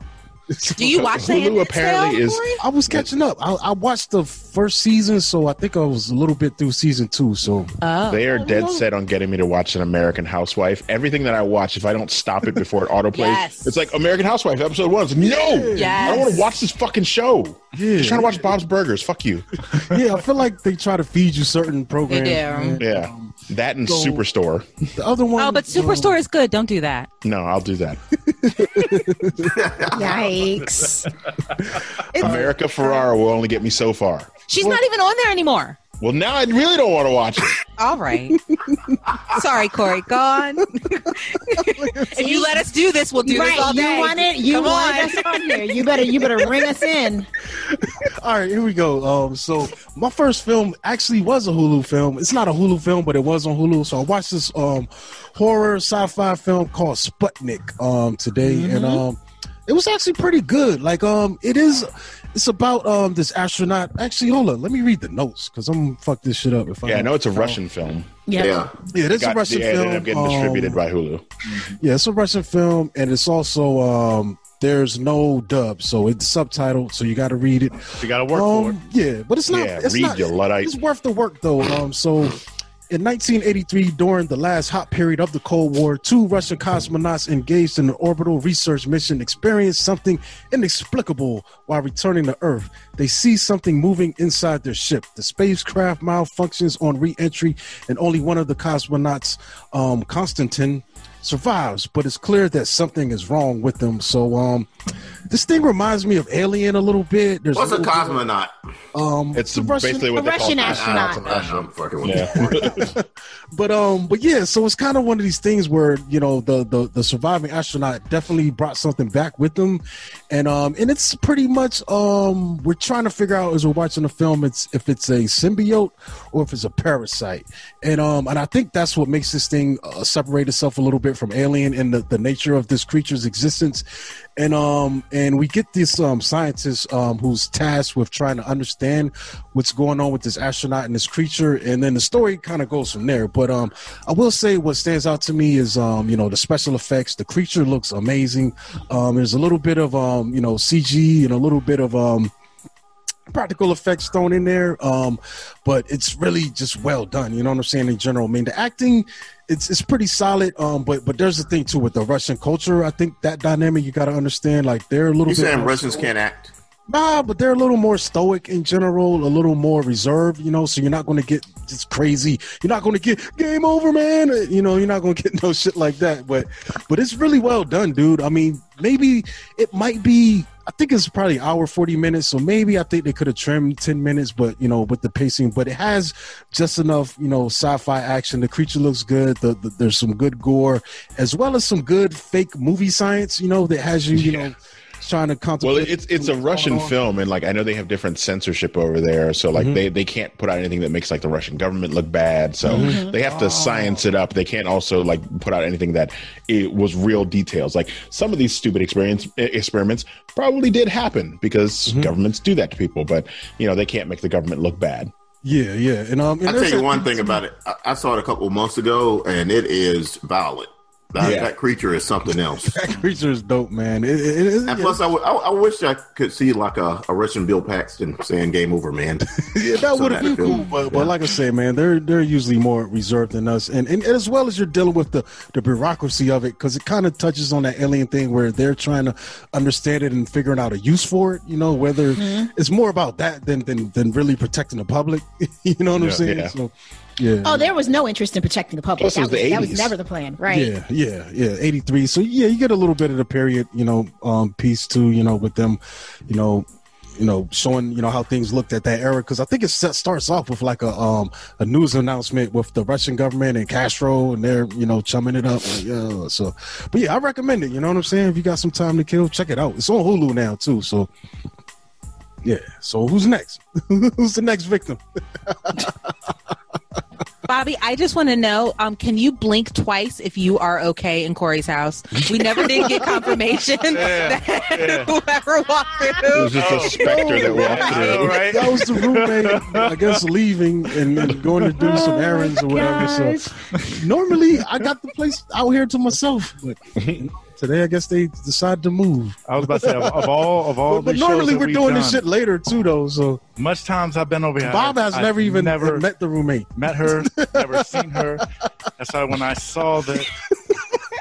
Do you watch the Hulu? Apparently, is I was catching up. I watched the first season, so I think I was a little bit through season 2. So they are dead set on getting me to watch an American Housewife. Everything that I watch, if I don't stop it before it autoplays, it's like American Housewife episode 1. It's like, no, I don't want to watch this fucking show. Yeah, just trying to watch Bob's Burgers. Fuck you. Yeah, I feel like they try to feed you certain programs. Yeah. That and Superstore. The other one. Oh, but Superstore is good. Don't do that. No, I'll do that. Yikes. America Ferrara will only get me so far. She's not even on there anymore. Well, now I really don't want to watch it. All right. Sorry, Corey. Go on. If you let us do this, we'll do this all day. You want us on here. You better ring us in. All right, here we go. So my first film actually was a Hulu film. It's not a Hulu film, but it was on Hulu. So I watched this horror sci-fi film called Sputnik today, and it was actually pretty good. Like it's about this astronaut. Actually, hold on. Let me read the notes because I'm gonna fuck this shit up. I know it's a Russian film. Yeah, it's a Russian film. It ended up getting distributed by Hulu. Yeah, it's a Russian film, and it's also there's no dub, so it's subtitled, so you got to read it. You got to work for it. Yeah, but it's not. Yeah, it's read not, your Luddite. It's worth the work though. So. In 1983, during the last hot period of the Cold War, 2 Russian cosmonauts engaged in an orbital research mission experienced something inexplicable while returning to Earth. They see something moving inside their ship. The spacecraft malfunctions on re-entry, and only one of the cosmonauts, Konstantin, survives, but it's clear that something is wrong with them. So this thing reminds me of Alien a little bit. What's a cosmonaut? It's basically what they call Russian astronaut. I'm fucking with you. But yeah, so it's kind of one of these things where, you know, the surviving astronaut definitely brought something back with them, and it's pretty much we're trying to figure out as we're watching the film if it's a symbiote or if it's a parasite, and I think that's what makes this thing separate itself a little bit from Alien and the nature of this creature's existence. And we get this scientist who's tasked with trying to understand what's going on with this astronaut and this creature, and then the story kind of goes from there. But I will say what stands out to me is the special effects. The creature looks amazing. There's a little bit of CG and a little bit of practical effects thrown in there, but it's really just well done. You know what I'm saying? In general, I mean, the acting, it's pretty solid. But there's the thing too with the Russian culture. I think that dynamic you got to understand. Like they're a little. You saying Russians can't act? Nah, but they're a little more stoic in general, a little more reserved, so you're not going to get just crazy. You're not going to get game over, man. You're not going to get no shit like that. But it's really well done, dude. I mean, maybe it might be, I think it's probably an hour, 40 minutes. So maybe I think they could have trimmed 10 minutes, but, with the pacing. But it has just enough, sci-fi action. The creature looks good. There's some good gore, as well as some good fake movie science, that has you, trying to contemplate. Well, it's a Russian film, and I know they have different censorship over there, so they can't put out anything that makes the Russian government look bad, so they have to science it up. They can't also put out anything that it was real details. Some of these stupid experiments probably did happen because governments do that to people, but they can't make the government look bad. Yeah, and I'll tell you one thing about it. I saw it a couple of months ago, and it is violent. That creature is something else. That creature is dope, man. And plus, I wish I could see a Russian Bill Paxton saying "Game over, man." Yeah, that would have been cool. But like I say, man, they're usually more reserved than us, and as well as you're dealing with the bureaucracy of it, because it kind of touches on that Alien thing where they're trying to understand it and figuring out a use for it. Whether it's more about that than really protecting the public. You know what I'm saying? Yeah. So, yeah. Oh, there was no interest in protecting the public. That was never the plan, right? Yeah. 83. So yeah, you get a little bit of the period, piece too, with them, showing how things looked at that era. Because I think it starts off with a news announcement with the Russian government and Castro, and they're chumming it up. But yeah, I recommend it. You know what I'm saying? If you got some time to kill, check it out. It's on Hulu now too. So yeah. So who's next? Who's the next victim? Bobby, I just want to know, can you blink twice if you are okay in Corey's house? We never did get confirmation that whoever walked through. It was just a specter that walked through. Right? That was the roommate, I guess, leaving and going to do some errands or whatever. So normally I got the place out here to myself, but today I guess they decided to move. I was about to say of all but normally we're doing this shit later too, though. So much times I've been over here. Bob has never met the roommate. Met her, never seen her. That's why when I saw that,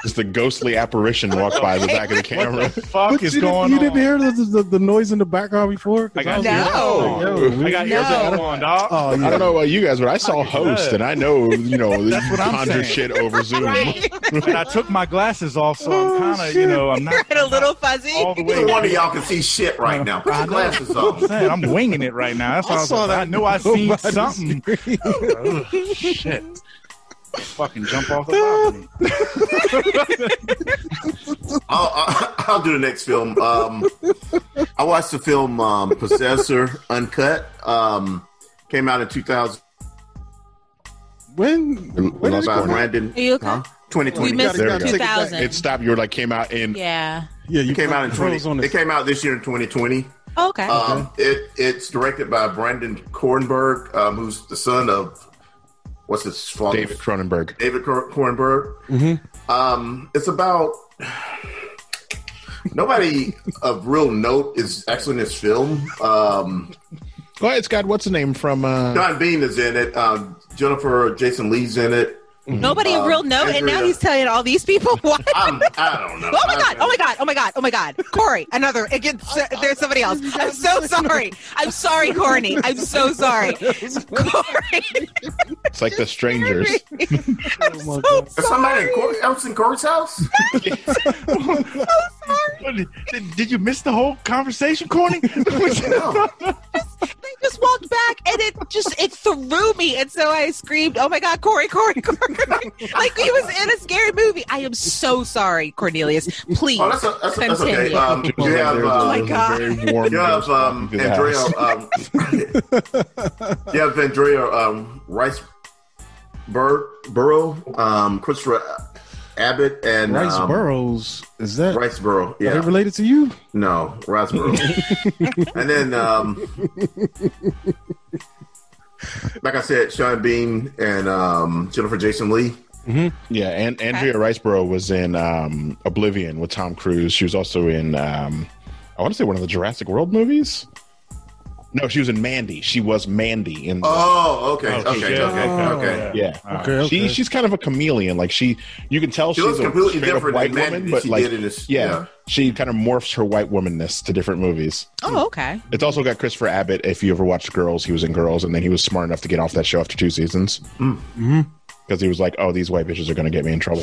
just a ghostly apparition walked by the back of the camera. What the fuck is going on? You didn't hear the noise in the background before? I got earbuds on, dog. I don't know about you guys, but I saw Host, and I know That's what I'm conjure saying. shit over Zoom. And I took my glasses off, so I'm kind of, I'm not a little fuzzy. all the way. Neither one of y'all can see shit right now. Put your glasses on. I'm winging it right now. That's why I saw that. I knew I seen Nobody's something. Shit. Fucking jump off the balcony. I'll do the next film. I watched the film Possessor Uncut. Came out in 2000. When By Brandon. Are you okay? 2020. We missed There we go. 2000. It stopped. You were came out in. Yeah. you It came out in froze 20. It came out this year in 2020. Okay. It's directed by Brandon Cornberg, who's the son of what's his father? David Cronenberg. David Cronenberg. It's about Nobody of real note is actually in this film. Go ahead, Scott. What's the name from? John Bean is in it. Jennifer Jason Lee's in it. Nobody of real note, and now he's telling all these people what? I don't know. Oh my god! Corey, another. There's somebody else. I'm so sorry. I'm sorry, Corny. I'm so sorry, Corey. It's like The Strangers. I'm so sorry. Somebody else in Corey's house? I'm so sorry. Did you miss the whole conversation, Corny? No. They just walked back, and it threw me, and so I screamed, "Oh my god, Corey!" Like he was in a scary movie. I am so sorry, Cornelius. Please, that's okay. continue. You have, oh my god! you have Andrea. You have Andrea Riceborough, Christopher Abbott, and Rice Burroughs. Is that Riceborough? Yeah, are they related to you? No, Riceborough. And then, like I said, Sean Bean and Jennifer Jason Leigh. Mm-hmm. Yeah, and Andrea Riceborough was in Oblivion with Tom Cruise. She was also in I want to say one of the Jurassic World movies. No, she was in Mandy. She was Mandy in. Okay. Yeah. Okay. She's kind of a chameleon. Like you can tell she's a completely straight up different white than woman, Mandy but she like did in this, she kind of morphs her white womanness to different movies. Oh, okay. It's also got Christopher Abbott. If you ever watched Girls, he was in Girls, and then he was smart enough to get off that show after 2 seasons. Mm-hmm. Because he was like, "Oh, these white bitches are going to get me in trouble."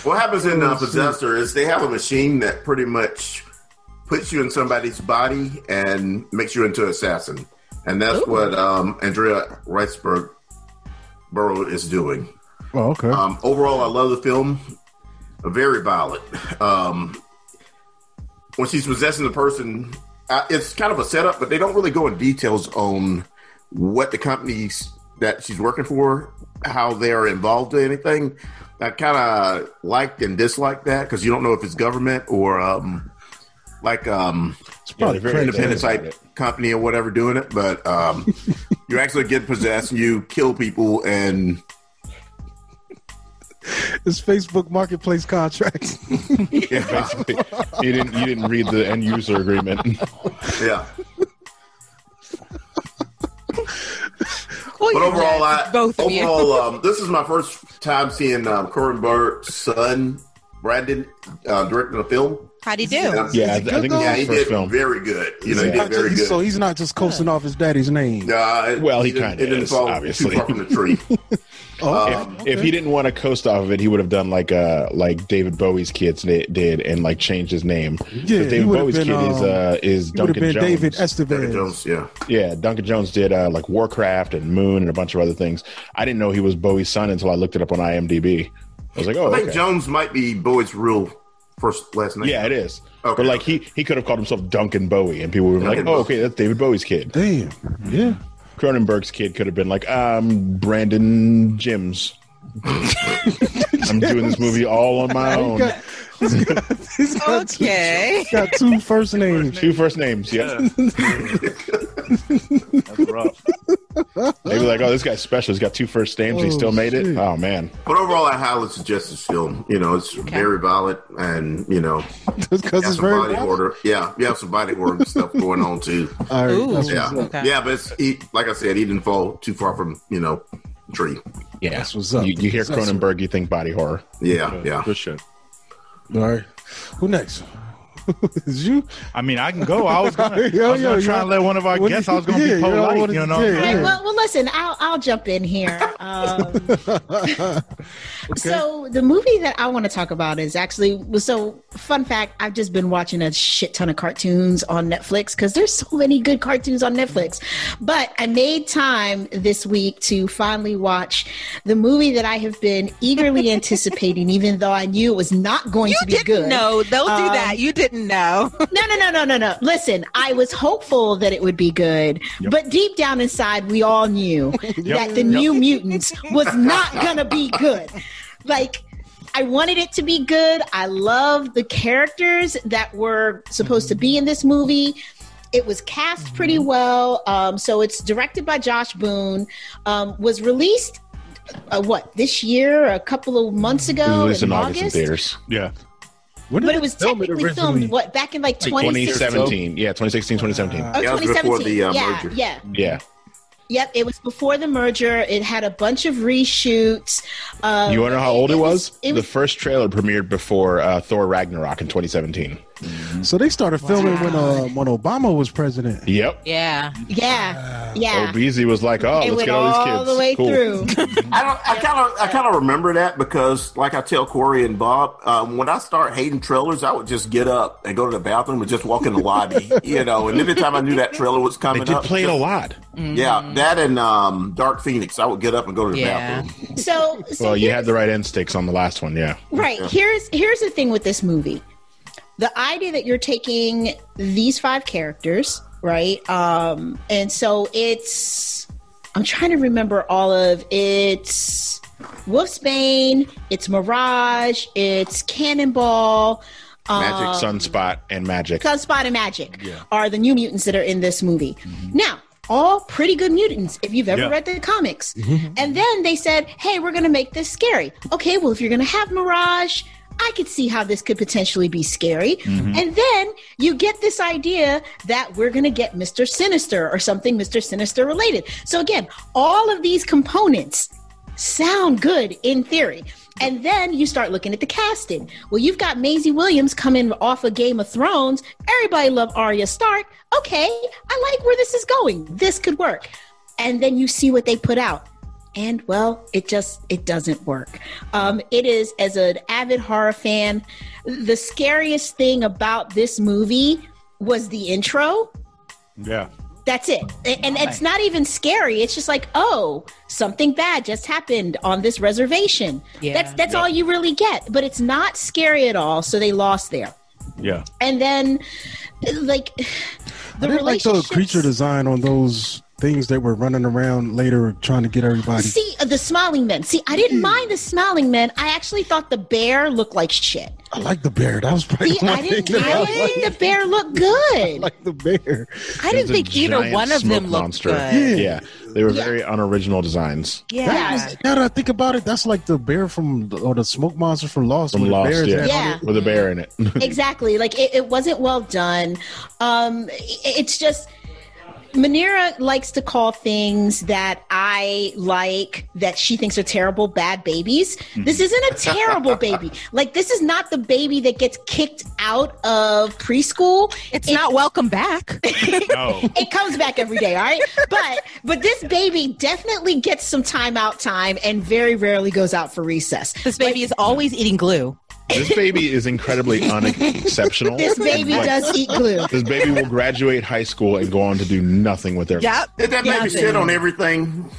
What happens in Possessor is they have a machine that pretty much puts you in somebody's body and makes you into an assassin, and that's what Andrea Riceborough is doing. Oh, okay. Overall, I love the film. Very violent. When she's possessing the person, it's kind of a setup, but they don't really go in details on what the companies that she's working for, how they are involved in anything. I kind of liked and disliked that because you don't know if it's government or it's probably very independent type company or whatever doing it, but you actually get possessed and you kill people and it's Facebook Marketplace contracts. Yeah, basically. You didn't read the end user agreement. Yeah. Well, but overall, this is my first time seeing Cory Burke's son, Brandon, directing a film. How'd he do? Yeah, I think he did very good. He did very good. So he's not just coasting off his daddy's name. Well, he kind of is, obviously. Too far from the tree. If he didn't want to coast off of it, he would have done like David Bowie's kids did and like changed his name. Yeah, David Bowie's kid is Duncan Jones. David Estevez. Duncan Jones, yeah. Duncan Jones did like Warcraft and Moon and a bunch of other things. I didn't know he was Bowie's son until I looked it up on IMDb. I was like, I think Jones might be Bowie's real last name. Yeah, it is. Okay. But like he could have called himself Duncan Bowie, and people would be like, "Oh, okay, that's David Bowie's kid." Damn. Yeah. Cronenberg's kid could have been like, Brandon Jims. I'm doing this movie all on my own. He's got two first names. Two first names, yeah. That's rough. Maybe like, this guy's special. He's got two first names. He still made it. Oh, man. But overall, I highly suggest this film. It's very violent and, because it's very body horror. Yeah, you have some body horror stuff going on, too. All right. Yeah, but like I said, he didn't fall too far from, tree. Yeah. That's what's up. You hear Cronenberg, you think body horror. Yeah. Good shit. All right. Who next? Is you? I mean, I can go. I was gonna try and let one of our guests. I was gonna be polite, Well, listen, I'll jump in here. So the movie that I want to talk about is actually fun fact. I've just been watching a shit ton of cartoons on Netflix because there's so many good cartoons on Netflix. But I made time this week to finally watch the movie that I have been eagerly anticipating, even though I knew it was not going to be good. No, don't do that. You didn't know. No. Listen, I was hopeful that it would be good, but deep down inside, we all knew that the New Mutants was not gonna be good. Like, I wanted it to be good. I love the characters that were supposed to be in this movie. It was cast pretty well. So it's directed by Josh Boone, was released this year, a couple of months ago, in August in theaters. Yeah. But it was technically filmed back in like 2017. Yeah, 2016, 2017. That was before the merger. Yeah. Yep, it was before the merger. It had a bunch of reshoots. You want to know how old it was? The first trailer premiered before Thor Ragnarok in 2017. So they started filming when Obama was president. Yep. Yeah. Beasley was like, "Oh, let's get all these kids." All the way through. I kind of remember that because, like I tell Corey and Bob, when I start hating trailers, I would just get up and go to the bathroom and just walk in the lobby, And every time I knew that trailer was coming, they did play it a lot. Yeah, that and Dark Phoenix, I would get up and go to the bathroom. So you had the right instincts on the last one, yeah. Right. Yeah. Here's the thing with this movie. The idea that you're taking these 5 characters, right? And so I'm trying to remember it's Wolfsbane, it's Mirage, it's Cannonball, Magic, Sunspot, and Magic. Sunspot and Magic are the new mutants that are in this movie. Now, all pretty good mutants if you've ever read the comics. And then they said, hey, we're going to make this scary. Okay, well, if you're going to have Mirage, I could see how this could potentially be scary. And then you get this idea that we're going to get Mr. Sinister or something Mr. Sinister related. So again, all of these components sound good in theory. And then you start looking at the casting. Well, you've got Maisie Williams coming off of Game of Thrones. Everybody loved Arya Stark. Okay, I like where this is going. This could work. And then you see what they put out. And well, it doesn't work. It is, as an avid horror fan, the scariest thing about this movie was the intro. Yeah. That's it. And it's not even scary. It's just like, oh, something bad just happened on this reservation. Yeah. That's all you really get. But it's not scary at all. So they lost there. Yeah. And then, like, I didn't like the creature design on those things that were running around later trying to get everybody. See, the smiling men. See, I didn't mind the smiling men. I actually thought the bear looked like shit. I like the bear. That was probably I didn't think the bear looked good. I like the bear. I didn't think either one of them looked good. Yeah. They were very unoriginal designs. Yeah. Now that I think about it, that's like the bear or the smoke monster from Lost. From Lost, with a bear in it. Exactly. Like, it wasn't well done. It's just... Manera likes to call things that I like that she thinks are terrible bad babies. This isn't a terrible baby. Like, this is not the baby that gets kicked out of preschool. It's not welcome back. No. It comes back every day, all right? But this baby definitely gets some timeout time and very rarely goes out for recess. This baby is always eating glue. This baby is incredibly unexceptional. This baby does eat glue. This baby will graduate high school and go on to do nothing with their life. Did that baby sit on everything?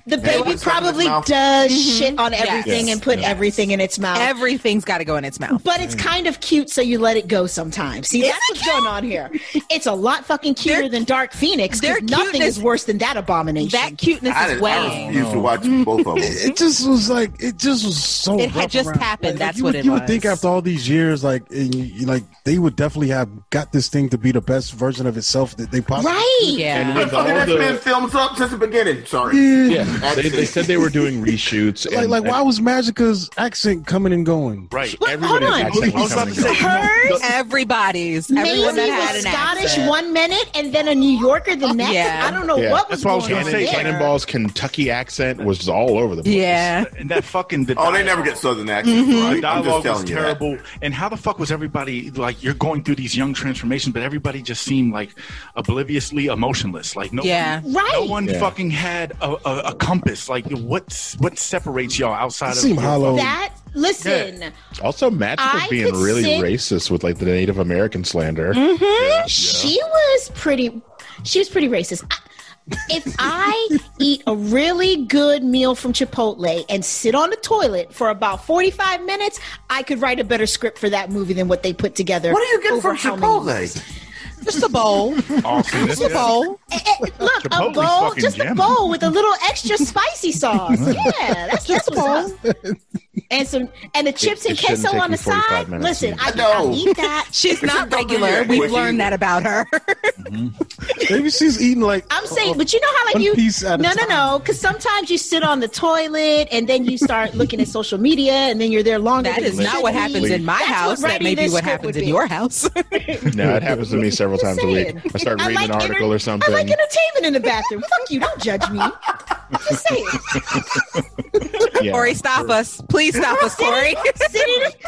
The baby probably does shit on everything and put everything in its mouth. Everything's got to go in its mouth. But it's kind of cute, so you let it go sometimes. See, that's what's going on here. It's a lot fucking cuter than Dark Phoenix. Nothing is worse than that abomination. That cuteness is way. I refuse to watch both of them. It just was so. It had just happened. That's what it was. You would think after all these years, like they would definitely have got this thing to be the best version of itself that they possibly. Right. Yeah. And with all That's been films up since the beginning. Sorry. Yeah. They said they were doing reshoots. Why was Magica's accent coming and going? Right. But hold on. Accent was coming and going. Hers, everyone Maisie that had was an Scottish accent. 1 minute and then a New Yorker the next. Yeah. I don't know what was going on there. Cannonball's Kentucky accent was all over the place. Yeah. And that fucking... They never get Southern accents, right? The I'm just dialogue telling was you terrible. And how the fuck was everybody, like, you're going through these young transformations, but everybody just seemed, like, obliviously emotionless. Like, no one fucking had a compass. Like, what separates y'all outside of... Seem hollow. Listen. Yeah. Also, Magic was being really racist with, like, the Native American slander. She was pretty racist. If I eat a really good meal from Chipotle and sit on the toilet for about 45 minutes, I could write a better script for that movie than what they put together. What do you get from Chipotle? Just a bowl. Just a bowl. Look, a bowl, just a bowl with a little extra spicy sauce. Yeah, that's what's up. And the chips and queso on the side. Listen, I'll eat that. She's not regular. We've learned that about her. Maybe she's eating like. I'm saying, but you know how like no, because sometimes you sit on the toilet and then you start looking at social media and then you're there longer. That is not what happens in my house. That may be what happens in your house. No, it happens to me several times a week. I start reading an article or something. I like entertainment in the bathroom. Fuck you! Don't judge me. Just say it. Corey, stop us! Please stop us, Corey.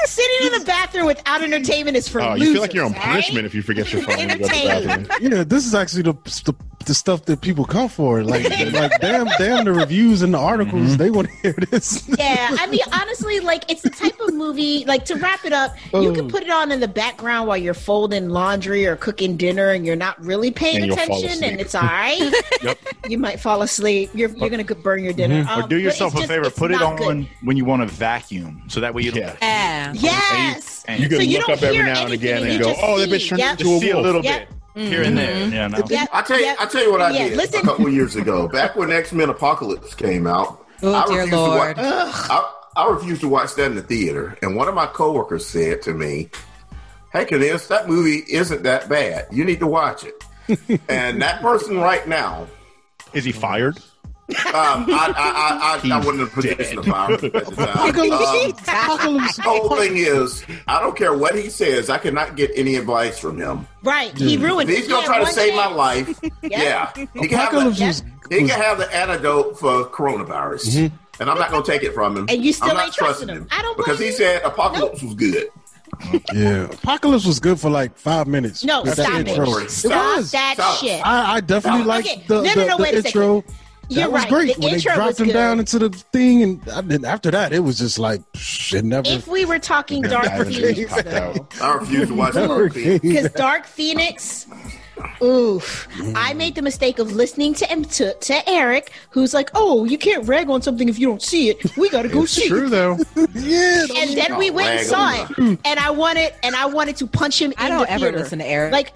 Sitting in the bathroom without entertainment is for losers. You feel like you're on punishment if you forget your phone. Yeah, this is actually the stuff that people come for. Like damn the reviews and the articles, they want to hear this. Yeah, I mean, honestly, like it's the type of movie, like to wrap it up, you can put it on in the background while you're folding laundry or cooking dinner and you're not really paying attention and it's all right. Yep. You might fall asleep. You're going to burn your dinner. Or do yourself a favor, put it on when you want to vacuum. So that way you don't. Yes. You can look up every now and again and go, oh, that bitch turned into a wolf. A little bit. Here and there. Yeah, no. I tell you what I did a couple of years ago. Back when X-Men Apocalypse came out, I refused to watch that in the theater. And one of my coworkers said to me, "Hey, Cornelius, that movie isn't that bad. You need to watch it." And that person right now, is he fired? I wasn't in a position to fire him at the time. The whole thing is, I don't care what he says. I cannot get any advice from him. Right. He ruined it. He's going to try to save my life. Yeah. He can have the antidote for coronavirus. And I'm not going to take it from him. And you still ain't trusting him. I don't because he said Apocalypse was good. Yeah, Apocalypse was good for like 5 minutes. No, stop it. Stop that shit. I definitely liked the intro. That was great when they dropped him down into the thing, and then after that, it was just like it never. If we were talking Dark Phoenix, though, I refuse to watch Dark Phoenix because Dark Phoenix. Oof! I made the mistake of listening to Eric, who's like, "Oh, you can't rag on something if you don't see it. We got to go see it." True though. Yeah. And then we went and saw it, and I wanted to punch him. I don't ever listen to Eric. Like,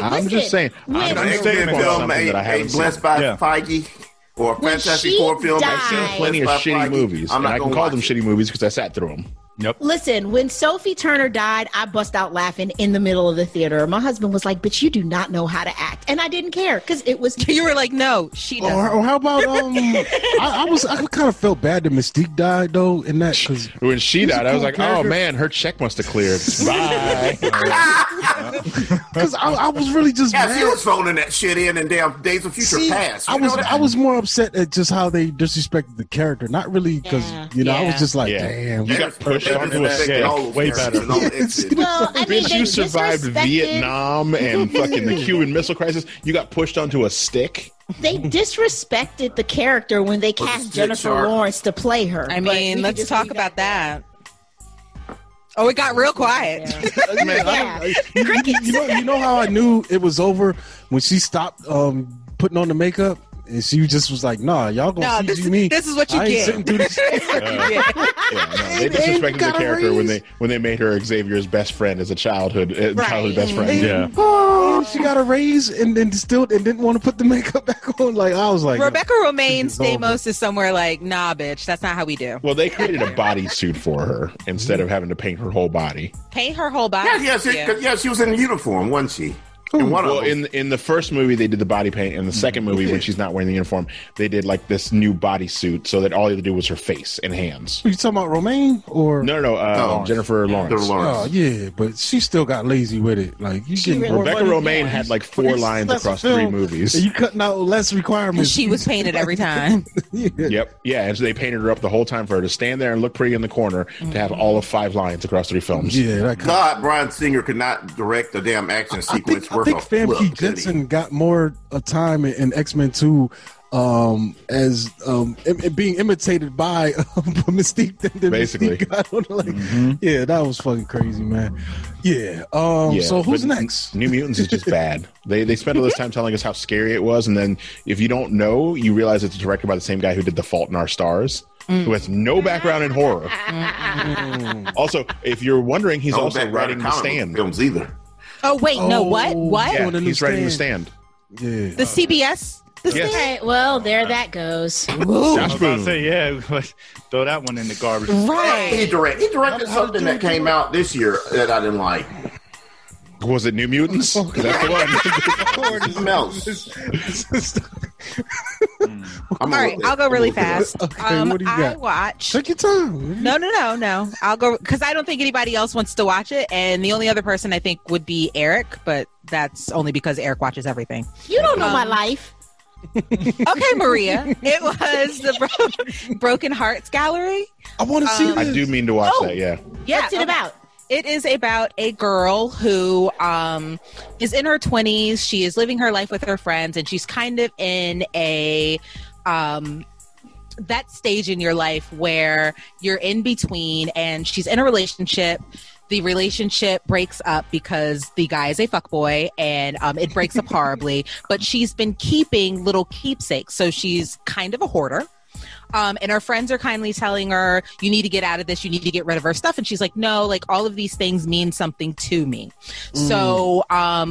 I'm just saying. I'm blessed by Feige. Or a Fantastic Four film. I've seen plenty of shitty movies, and I can call them shitty movies because I sat through them. Yep. Listen, when Sophie Turner died, I bust out laughing in the middle of the theater. My husband was like, "But you do not know how to act," and I didn't care because it was. You were like, "No, she doesn't." Or how about I kind of felt bad that Mystique died though in that because when she died, I was like, character. "Oh man, her check must have cleared." Bye. Because I was really just mad. She was phoning that shit in and damn Days of Future Past. I was more upset at just how they disrespected the character, not really because I was just like, damn, you got pushed onto a stick. Way better. Well, I mean, you survived Vietnam and fucking the Cuban Missile Crisis. You got pushed onto a stick. They disrespected the character when they cast Jennifer Lawrence to play her. I mean, let's talk about that. Oh, it got real quiet. You know how I knew it was over when she stopped putting on the makeup? And she just was like, "Nah, y'all gonna see me. This is what you get." They disrespected the character when they made her Xavier's best friend as a childhood best friend. And she got a raise and then didn't want to put the makeup back on. Like I was like, Rebecca Romaine Stamos is somewhere like, "Nah, bitch, that's not how we do." Well, they created a bodysuit for her instead of having to paint her whole body. Paint her whole body? Yeah, she was in uniform, wasn't she? In the first movie they did the body paint. In the second movie, when she's not wearing the uniform, they did like this new bodysuit so that all you had to do was her face and hands. Are you talking about Romaine or no, Jennifer Lawrence. Oh yeah, but she still got lazy with it. Like Rebecca Romaine had like 4 lines across 3 movies. And you cutting out less requirements. She was painted every time. Yep. Yeah, and so they painted her up the whole time for her to stand there and look pretty in the corner to have all of 5 lines across 3 films. Yeah, God, Bryan Singer could not direct a damn action sequence. I think Famke Jensen got more time in X-Men 2 as being imitated by Mystique than basically. Mystique got. Yeah, that was fucking crazy, man. Yeah. So who's next? New Mutants is just bad. They spent all this time telling us how scary it was, and then if you don't know, you realize it's directed by the same guy who did The Fault in Our Stars. Who has no background in horror. Also, if you're wondering, he's also writing The Stand. Films either. Oh wait, no, what? Yeah, he's writing The Stand. Yeah. The CBS? All right, well, there that goes. I was about to say, throw that one in the garbage. Right. He directed something that came out this year that I didn't like. Was it New Mutants? 'Cause that's the one. Something else. All right, I'll go really fast. Okay, what do you got? I watched. Take your time. No. I'll go because I don't think anybody else wants to watch it, and the only other person I think would be Eric, but that's only because Eric watches everything. You don't know my life. Okay, Maria. It was the Broken Hearts Gallery. I want to see this. I do mean to watch that. Yeah. Yeah, What's it about? It is about a girl who is in her 20s. She is living her life with her friends, and she's kind of in a that stage in your life where you're in between, and she's in a relationship. The relationship breaks up because the guy is a fuckboy, and it breaks up horribly. But she's been keeping little keepsakes, so she's kind of a hoarder. And her friends are kindly telling her, you need to get out of this. You need to get rid of her stuff. And she's like, no, like all of these things mean something to me. So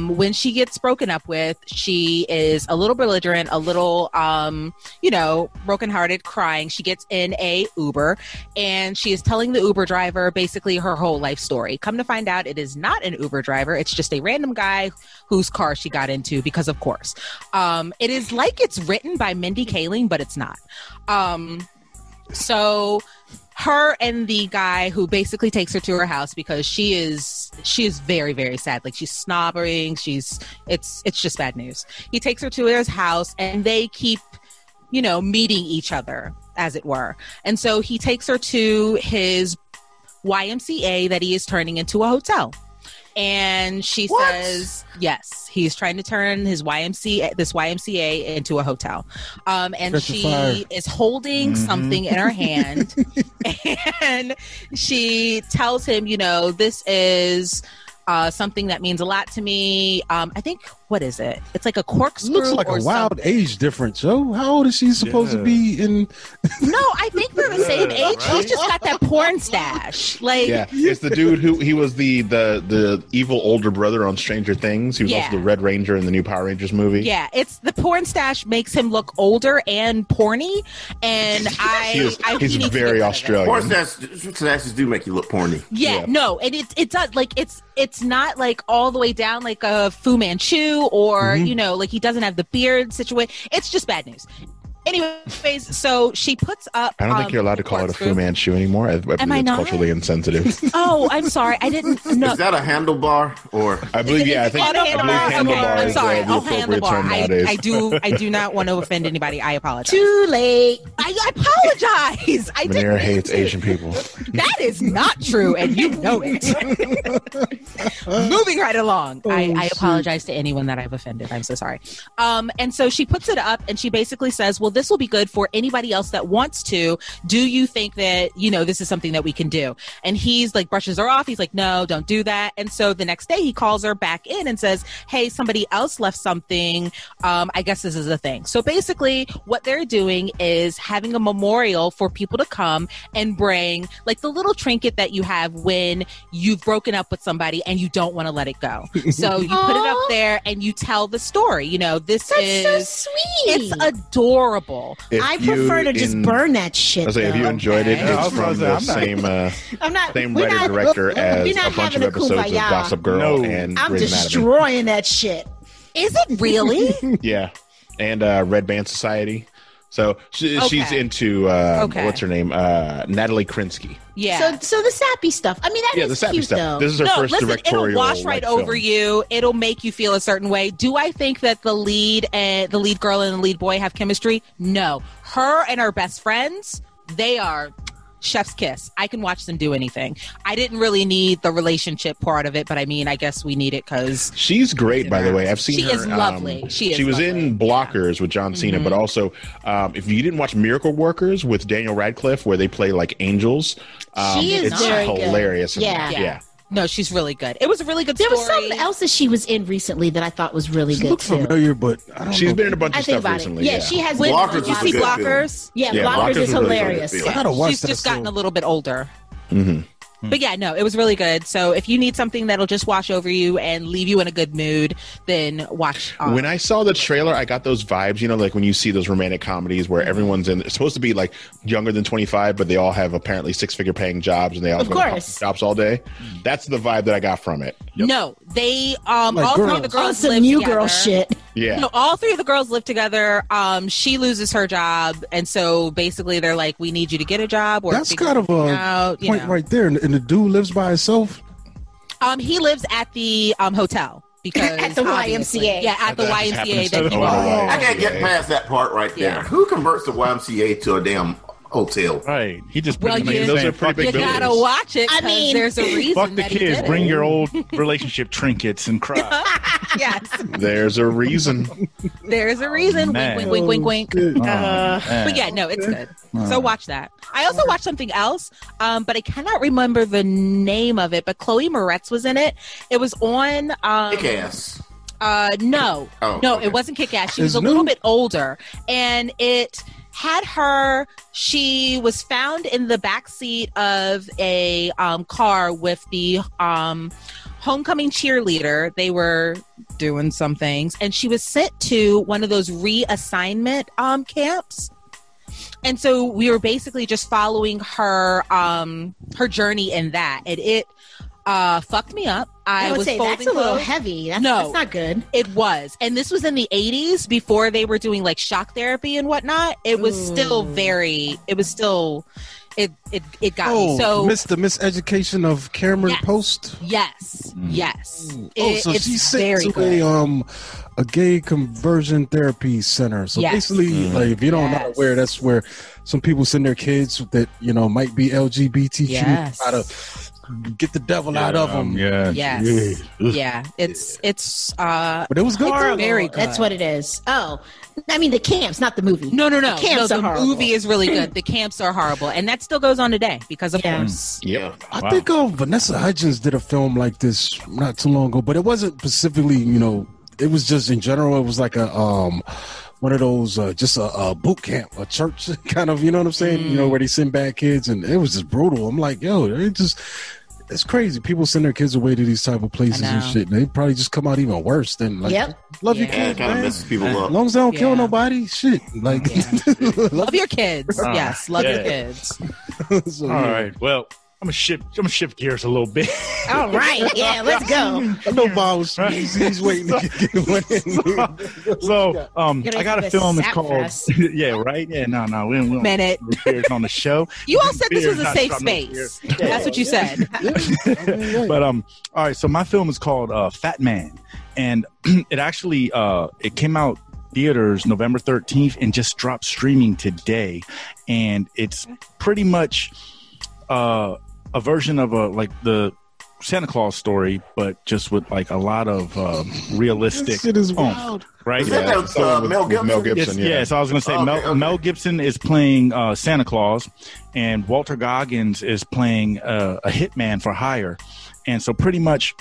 when she gets broken up with, she is a little belligerent, a little, brokenhearted, crying. She gets in a Uber and she is telling the Uber driver basically her whole life story. Come to find out, it is not an Uber driver. It's just a random guy whose car she got into because, of course. It is like it's written by Mindy Kaling, but it's not. So her and the guy who basically takes her to her house because she is very, very sad. Like she's snobbering. It's just bad news. He takes her to his house and they keep, meeting each other, as it were. And so he takes her to his YMCA that he is turning into a hotel. And she says, yes, he's trying to turn this YMCA into a hotel. And she is holding something in her hand and she tells him, this is something that means a lot to me. I think, what is it? It's like a corkscrew. Looks like or a wild something. age difference, yo. How old is she supposed to be in? No, I think they're the same age. She's just got that porn stash. Like, yeah, it's the dude who he was the evil older brother on Stranger Things. He was also the Red Ranger in the new Power Rangers movie. Yeah, it's the porn stash makes him look older and porny, and he's very Australian. Porn stashes do make you look porny. Yeah, no, and it does. Like it's not like all the way down like a Fu Manchu or like he doesn't have the beard situation. It's just bad news. Anyways, so she puts up. I don't think you're allowed to call it a Fu Manchu anymore. I believe it's culturally insensitive. Oh, I'm sorry. I didn't know. Is that a handlebar or? I believe. Yeah, I think handlebar is the appropriate term nowadays. I do not want to offend anybody. I apologize. Too late. I apologize. Manera hates Asian people. That is not true, and you know it. Moving right along. I apologize to anyone that I've offended. I'm so sorry. And so she puts it up, and she basically says, well, this will be good for anybody else that wants to. Do you think that, this is something that we can do? And he's like, brushes her off. He's like, no, don't do that. And so the next day he calls her back in and says, hey, somebody else left something. I guess this is a thing. So basically what they're doing is having a memorial for people to come and bring like the little trinket that you have when you've broken up with somebody and you don't want to let it go. So you put it up there and you tell the story. That's so sweet. It's adorable. I prefer to just burn that shit. If you enjoyed it, it's from the same writer director as a bunch of episodes of Gossip Girl and I'm Grey's Anatomy. Destroying that shit. Is it really? Yeah, and Red Band Society. So she's into what's her name, Natalie Krinsky. Yeah. So the sappy stuff. I mean, that is the sappy cute, stuff. though. This is her first directorial. It'll wash right over you. It'll make you feel a certain way. Do I think that the lead girl and the lead boy have chemistry? No. Her and her best friends, they are chef's kiss. I can watch them do anything. I didn't really need the relationship part of it, but I mean, I guess we need it because she's great. By the way, I've seen her. She is lovely. She was in Blockers with John Cena, but also if you didn't watch Miracle Workers with Daniel Radcliffe, where they play like angels, it's hilarious. Yeah. No, she's really good. It was a really good story. There was something else that she was in recently that I thought was really good too. Familiar, but I don't She's know. been in a bunch of stuff recently. Yeah, she has. Blockers. Did you see Blockers? Yeah, Blockers is hilarious. Really I gotta watch She's that just gotten soon. a little bit older. Mm-hmm. But yeah, no, it was really good. So if you need something that'll just wash over you and leave you in a good mood, then watch. When I saw the trailer, I got those vibes, like when you see those romantic comedies where everyone's it's supposed to be like younger than 25, but they all have apparently 6-figure paying jobs and they all go to jobs all day. That's the vibe that I got from it. Yep. No, they all 3 of the girls live new together. Girl shit. Yeah. No, all 3 of the girls live together. She loses her job, and so basically they're like, "We need you to get a job." Or that's kind of a point right there. And the dude lives by himself. He lives at the hotel because at the YMCA. Yeah, at the YMCA. I can't get past that part right there. Yeah. Who converts the YMCA to a damn hotel? Right. He just those are pretty big. You gotta watch it. I mean, there's a reason. Fuck the kids. Bring your old relationship trinkets and cry. Yes. There's a reason. There's a reason. Wink, wink, wink, wink, wink. But yeah, no, it's good. So watch that. I also watched something else, but I cannot remember the name of it. But Chloe Moretz was in it. It was on. Kick-Ass. No, it wasn't Kick-Ass. She was a little bit older, and it had her. She was found in the backseat of a car with the homecoming cheerleader. They were doing some things, and she was sent to one of those reassignment camps. And so we were basically just following her her journey in that, and it fucked me up. I would say that's a little heavy. That's not good. It was. And this was in the 80s before they were doing like shock therapy and whatnot. It was still it got me. So the miseducation of Cameron Post. Yes. Yes. So she's sent to a gay conversion therapy center. So basically, like, if you don't know where, that's where some people send their kids that might be LGBTQ try to get the devil out of them. It's but it was good. Very good. That's what it is. Oh, I mean the camps, not the movie. No. The camps are horrible. The movie is really good. The camps are horrible, and that still goes on today because of course. Yeah, I think Vanessa Hudgens did a film like this not too long ago, but it wasn't specifically. It was just in general. It was like a one of those just a boot camp, a church kind of. You know what I'm saying? Where they send bad kids, and it was just brutal. I'm like, it's crazy. People send their kids away to these type of places and shit. And they probably just come out even worse than like, love your kids, kind of messes people up. As long as they don't kill nobody, shit. Like, love your kids. Yes, love your kids. All right. Well, I'm gonna shift gears a little bit. All right, yeah, let's go. I know Bob was he's waiting to get one in. So, I got a film. It's called right. Yeah, no, we don't minute on the show. You all said this was a safe space. That's what you said. But all right. So my film is called Fatman, and it actually it came out theaters November 13th and just dropped streaming today, and it's pretty much a version of the Santa Claus story, but just with like a lot of realistic. It is wild, right? Is that Mel Gibson? Mel Gibson, so I was going to say Mel Gibson is playing Santa Claus, and Walter Goggins is playing a hitman for hire, and so pretty much.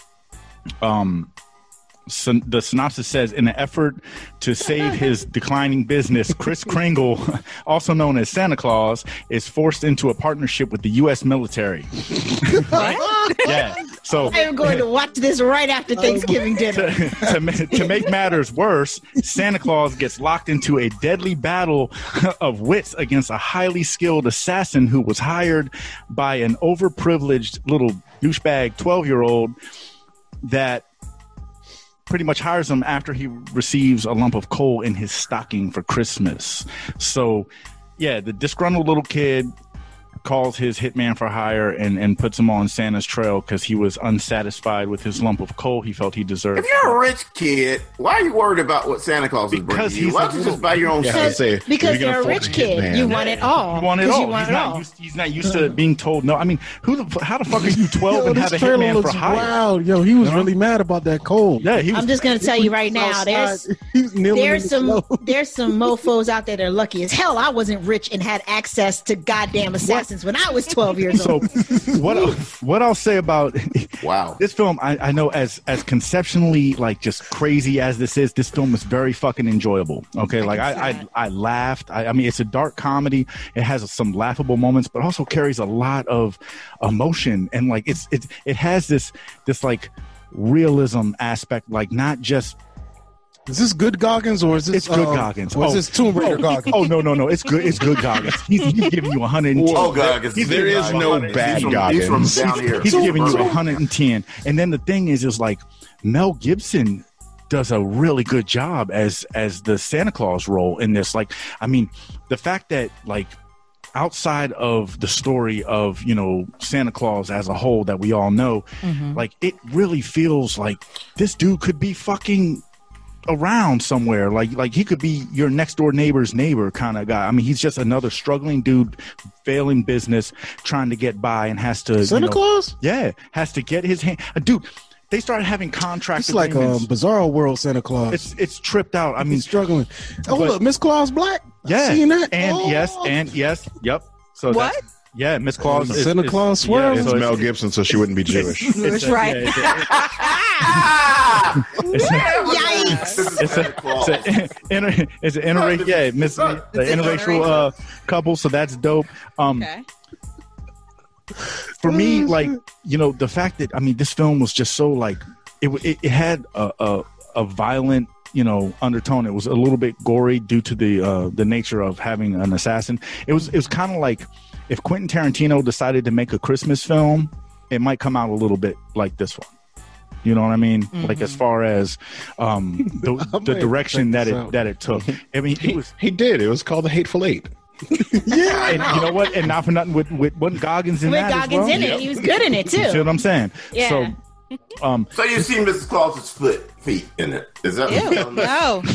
So the synopsis says, in an effort to save his declining business, Kris Kringle, also known as Santa Claus, is forced into a partnership with the U.S. military. What? Yeah. So I am going to watch this right after Thanksgiving dinner. To make matters worse, Santa Claus gets locked into a deadly battle of wits against a highly skilled assassin who was hired by an overprivileged little douchebag 12-year-old that pretty much hires him after he receives a lump of coal in his stocking for Christmas. So, the disgruntled little kid calls his hitman for hire and puts him on Santa's trail because he was unsatisfied with his lump of coal he felt he deserved. If you're a rich kid, why are you worried about what Santa Claus is bringing you? Why don't you just buy your own shit? Because you're a rich kid. You want it all. You want it all. He's not used to being told no. I mean, how the fuck are you 12 and have a hitman for hire? Wow, he was really mad about that coal. Yeah, I'm just going to tell you right now, there's some mofos out there that are lucky as hell I wasn't rich and had access to goddamn assassination. since when I was 12 years old. What I'll say about this film, I know as conceptually like just crazy as this film is very fucking enjoyable. Okay, like I laughed. I mean, it's a dark comedy. It has some laughable moments, but also carries a lot of emotion, and like it has this like realism aspect, like not just. Is this good Goggins or is this? It's good Goggins. Or is this Tomb Raider Goggins? Oh no! It's good. It's good Goggins. He's giving you 110. Oh, Goggins. There is no bad Goggins. He's from down here. He's giving you 110. And then the thing is like Mel Gibson does a really good job as the Santa Claus role in this. Like, I mean, the fact that like outside of the story of, you know, Santa Claus as a whole that we all know, like it really feels like this dude could be fucking around somewhere, like he could be your next door neighbor's neighbor kind of guy. I mean, he's just another struggling dude, failing business, trying to get by, and has to Santa Claus. Yeah, has to get his hand. Dude, they started having contracts. It's like Bizarro World Santa Claus. It's tripped out. I mean, he's struggling. Oh, look, Miss Claus Black. Yeah, seen that? And yes, yep. So what? Yeah, Miss Claus. Santa Claus swirl. It's Mel Gibson, so she wouldn't be Jewish. That's right. It's an interracial couple, so that's dope. Okay. For me, like, you know, the fact that, I mean, this film was just so like it had a violent, you know, undertone. It was a little bit gory due to the nature of having an assassin. It was kind of like if Quentin Tarantino decided to make a Christmas film, it might come out a little bit like this one. You know what I mean? Like as far as the direction that it took. I mean, he did. It was called The Hateful Eight. Yeah, and you know what? And not for nothing, with Goggins in that Goggins as well. in it, he was good in it too. You see what I'm saying? Yeah. So you see Mrs. Claus's feet in it? Is that?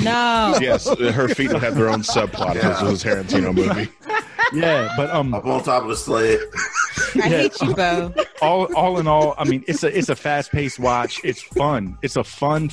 No. Yes, her feet would have their own subplot. If this was a Tarantino movie. Yeah, but up on top of the sled. I hate you, Bo. All in all, I mean, it's a fast paced watch. It's fun. It's a fun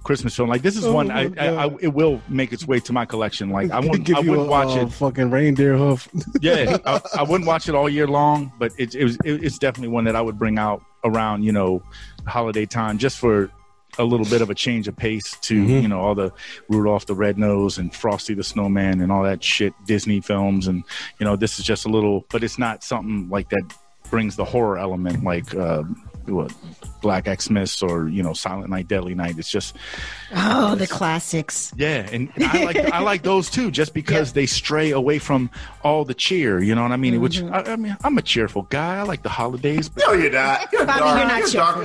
Christmas film. Like this is one it will make its way to my collection. Like I wouldn't watch it. Fucking reindeer hoof. Yeah, I wouldn't watch it all year long, but it's definitely one that I would bring out around, you know, holiday time, just for a little bit of a change of pace to, you know, all the Rudolph the Red-Nosed and Frosty the Snowman and all that shit, Disney films. And, you know, this is just a little, but it's not something like that brings the horror element like Black Xmas or, you know, Silent Night, Deadly Night. It's just the classics. Yeah, and I like those too, just because they stray away from all the cheer. You know what I mean? Which I mean, I'm a cheerful guy. I like the holidays. But no, you're not. You're not cheerful.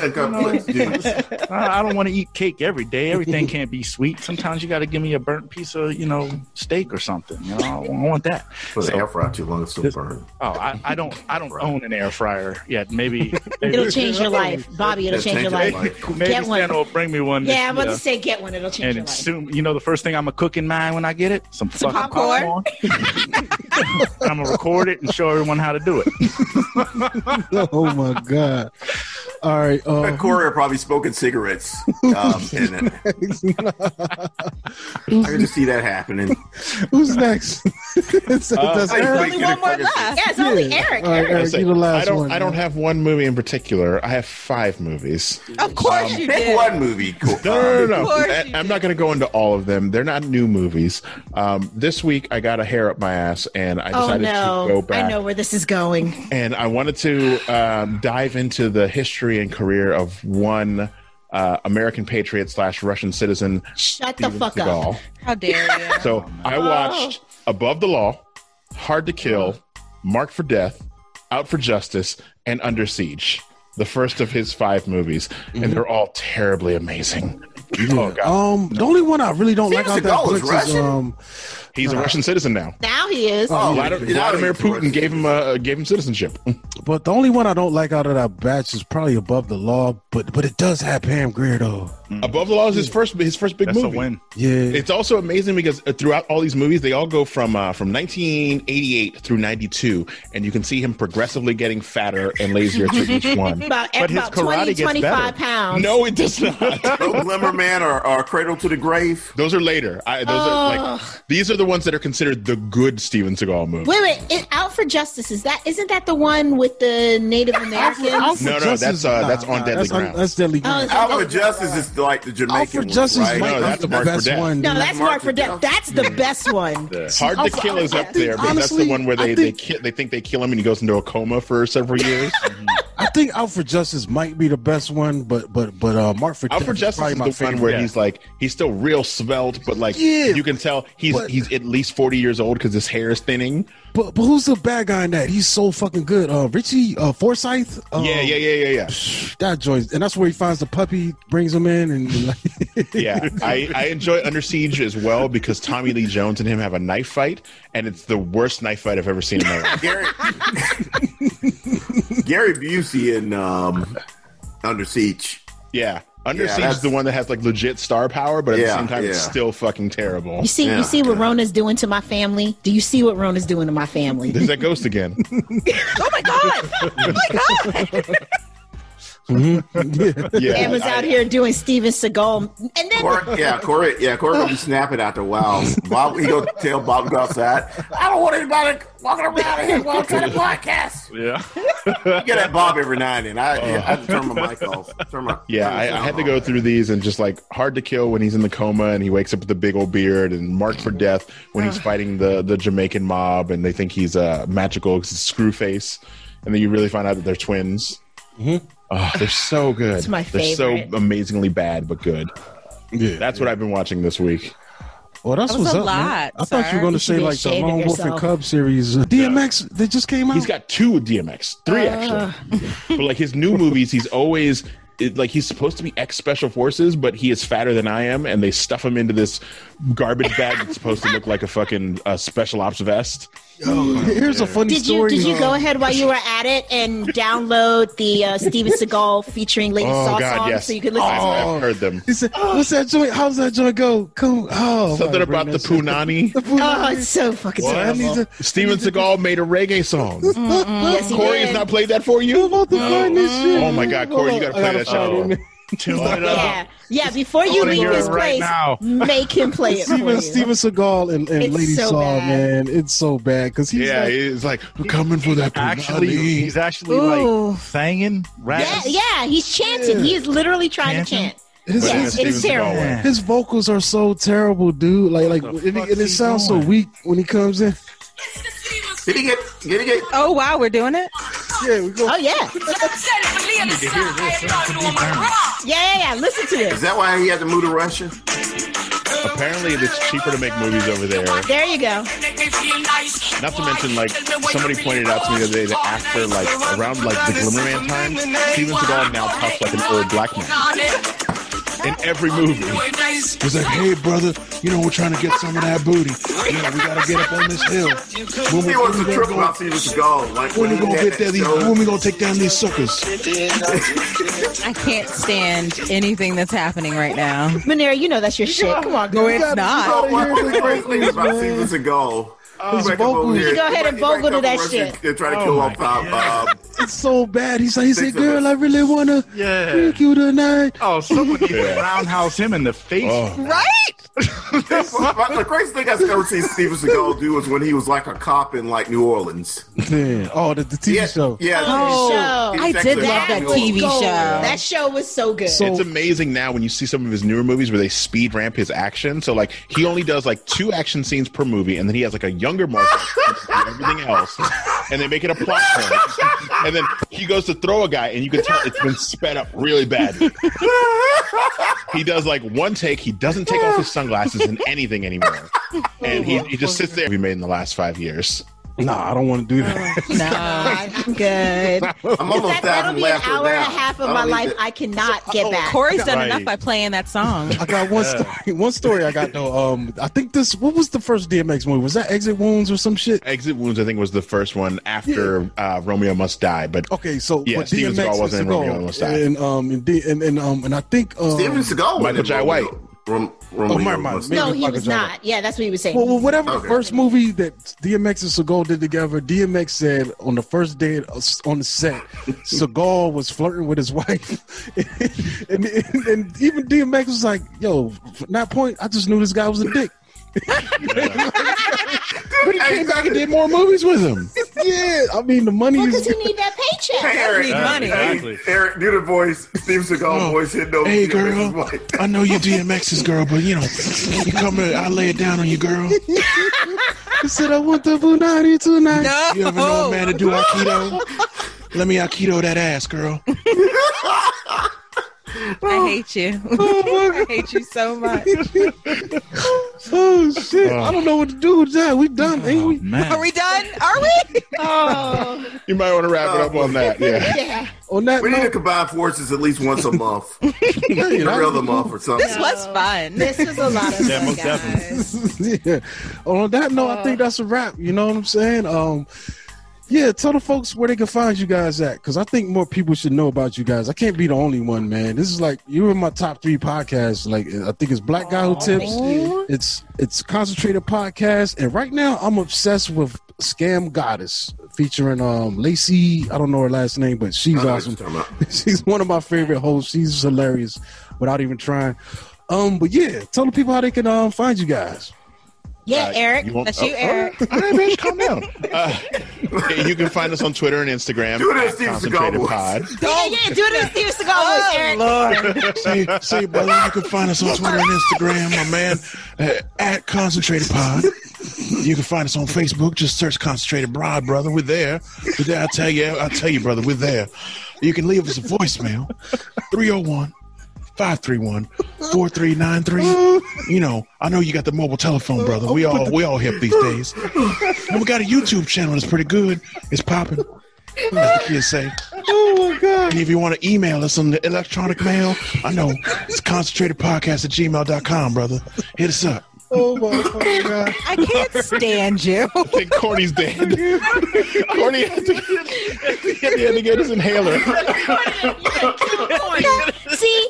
I don't want to eat cake every day. Everything can't be sweet. Sometimes you got to give me a burnt piece of, you know, steak or something. You know, I want that. Put the air fryer too long, it's still burn. Oh, I don't own an air fryer yet. Maybe it'll change your life, Bobby. It'll change your life. Maybe Santa will bring me one. Yeah, I'm about to say get one. It'll change your life. Soon, you know, the first thing I'm gonna cook in mine when I get it, some popcorn. I'm gonna record it and show everyone how to do it. Oh my god! All right, Cory are probably smoking cigarettes in it. I can just see that happening. Who's next? There's only one more left. Yeah, it's only Eric. Eric, you the last one. I don't have one movie in particular. I have 5 movies. Of course you pick did. one movie. Cool. No. I'm not going to go into all of them. They're not new movies. This week I got a hair up my ass, and I decided to go back. I know where this is going. And I wanted to dive into the history and career of one American patriot / Russian citizen. Shut Steven the fuck Seagal. up. How dare you? So I watched Above the Law, Hard to Kill, Marked for Death, Out for Justice, and Under Siege. The first of his 5 movies, and they're all terribly amazing. Oh God! The only one I really don't like out that is Russian. He's a Russian citizen now. Now he is. Vladimir Putin gave him citizenship. But the only one I don't like out of that batch is probably Above the Law. But it does have Pam Grier though. Above the Law is his first big That's movie. A win. Yeah, it's also amazing because throughout all these movies, they all go from 1988 through 92, and you can see him progressively getting fatter and lazier through each one. About 20, 25 pounds. No, it does not. No Glimmer Man or Cradle to the Grave. Those are later. These are the ones that are considered the good Steven Seagal movies. Wait. Out for Justice, isn't that the one with the Native Americans? No, that's on Deadly Ground. That's Deadly Ground. Out for Justice is like the Jamaican Out for Justice one, right? might that's be the Mark for best Death. one. No, that's Mark for Death. That's the best one. Hard to Kill is up there, but honestly, that's the one where they think they kill him and he goes into a coma for several years. I think Out for Justice might be the best one, but Mark for Out for Justice is the one where he's still real svelte, but like you can tell he's at least 40 years old because his hair is thinning. But who's the bad guy in that? He's so fucking good. Richie Forsyth. Yeah. That joint, and that's where he finds the puppy, brings him in, and like, yeah. I enjoy Under Siege as well because Tommy Lee Jones and him have a knife fight, and it's the worst knife fight I've ever seen in my life. Gary Busey in Under Siege. Yeah. Under Siege is the one that has like legit star power, but at the same time, it's still fucking terrible. You see what Rona's doing to my family? Do you see what Rona's doing to my family? There's that ghost again. Oh my god! Oh my god! Emma's out here doing Steven Seagal, and then Cory gonna be snapping after a while. Bob, he gonna tell Bob to go outside. I don't want anybody walking around here while I'm trying to podcast. Yeah, you get that Bob every now and then. I have to turn my mic off. I had to go through these and just like Hard to Kill when he's in the coma and he wakes up with a big old beard, and Mark for Death when he's fighting the Jamaican mob and they think he's magical because it's Screwface, and then you really find out that they're twins. Mm-hmm. Oh, they're so good. It's my favorite. They're so amazingly bad, but good. Yeah, that's what I've been watching this week. Well, that's what's up, man. I thought you were going to say like the Lone Wolf and Cub series. DMX, they just came out. He's got 2 DMX, 3 actually. But like his new movies, he's always like he's supposed to be ex-special forces, but he is fatter than I am, and they stuff him into this garbage bag that's supposed to look like a fucking special ops vest. Here's a funny story. Did you go ahead while you were at it and download the Steven Seagal featuring Lady Saw song so you could listen to it? I've heard them. He said, "What's that joint? How's that joint go? Come, something about the Punani." Oh, it's so fucking terrible. Steven Seagal made a reggae song. Yes, Corey has not played that for you. About to find this shit. Oh my God, Corey, you got to play that show. Yeah, before you leave this place, make him play it for you. Steven Seagal and Lady Saw, man, it's so bad because he's like, we're coming for that. He's actually like singing, rapping. Yeah, he's chanting. He is literally trying to chant. It's terrible. His vocals are so terrible, dude. Like, and it sounds so weak when he comes in. Did he get? Oh wow, we're doing it. Yeah, we go. Oh yeah. Yeah. Listen to this. Is that why he had to move to Russia? Apparently, it's cheaper to make movies over there. There you go. Not to mention, like somebody pointed out to me the other day that after, like around like the Glimmerman time, Steven Seagal now talks like an old black man. In every movie, he's like, "Hey, brother, we're trying to get some of that booty. We gotta get up on this hill. When we gonna get there? When we gonna take down these suckers?" I can't stand anything that's happening right now. Manera, that's your shit. Come on, go. It's not. Great thing about Steven Seagal. You go ahead and vocal to that shit. They're trying to kill off Bob. It's so bad. He said, "Girl, I really wanna freak you tonight." Oh, someone needs to roundhouse him in the face. Right? The crazy thing I've ever seen Steven Seagal do was when he was like a cop in like New Orleans. Man. Oh, the TV show. Yeah. I did love that TV show. That show was so good. It's amazing now when you see some of his newer movies where they speed ramp his action. So like he only does like 2 action scenes per movie, and then he has like a younger Mark and everything else, and they make it a plot point. And then he goes to throw a guy, and you can tell it's been sped up really badly. He does like 1 take. He doesn't take off his sunglasses in anything anymore, and he just sits there. We made in the last 5 years. Nah, I don't want to do that. No, I'm good. I'm almost that'll be an hour and a half of my life I cannot get back. Corey's done enough by playing that song. I got one story. One story I got though. I think what was the first DMX movie? Was that Exit Wounds or some shit? Exit Wounds, I think, was the first one after Romeo Must Die. But okay, so yeah, Steven Seagal wasn't in Romeo Must Die, and I think Steven Seagal, Michael Jai White. No, he was not. Yeah, that's what he was saying. Well, whatever the first movie that DMX and Seagal did together, DMX said on the first day on the set, Seagal was flirting with his wife, and even DMX was like, "Yo, from that point, I just knew this guy was a dick." But he came back and did more movies with him. Yeah, I mean the money Because is. he need that paycheck. Hey, Eric, Need money. Exactly. Eric, do the voice. Steve Seagal voice hitting over. Hey, DMX's girl, wife. I know you're DMX's girl, but you come here, I'll lay it down on you, girl. He said, "I want the Bunati tonight." No. You ever know a man to do Aikido? Let me Aikido that ass, girl. I hate you. I hate you so much. Oh shit! I don't know what to do with that. We done, ain't we? Man. Are we done? Are we? Oh, You might want to wrap it up on that. Yeah. yeah. On that We need to note, combine forces at least once a month. hey, Every that- other month or something. This was fun. This was a lot of Yeah, fun, most guys. yeah. On that note, I think that's a wrap. You know what I'm saying? Yeah, tell the folks where they can find you guys at, because I think more people should know about you guys. I can't be the only one, man. This is like, you're in my top 3 podcasts. Like, I think it's Black Guy Who Tips. It's Concentrated Podcast, and right now I'm obsessed with Scam Goddess, featuring Lacey. I don't know her last name, but she's awesome. She's one of my favorite hosts. She's hilarious without even trying. But yeah, tell the people how they can find you guys. Yeah, Eric. That's you, Eric. All right, bitch, calm down. You can find us on Twitter and Instagram. Do it at as Steve Concentrated Seagal Pod. Yeah, do this, Steve Seagal voice, Eric. Say, brother, you can find us on Twitter and Instagram, my man, at Concentrated Pod. You can find us on Facebook. Just search Concentrated Broad, brother. We're there. I tell you, brother, we're there. You can leave us a voicemail, 301-531-4393. You know, I know you got the mobile telephone, brother. We all hip these days. And we got a YouTube channel that's pretty good. It's popping. As the kids say. Oh my God. And if you want to email us on the electronic mail, I know it's concentratedpodcast@gmail.com, brother. Hit us up. Oh my fucking God. I can't stand you. I think Corny's dead. Corny had to get his inhaler. See,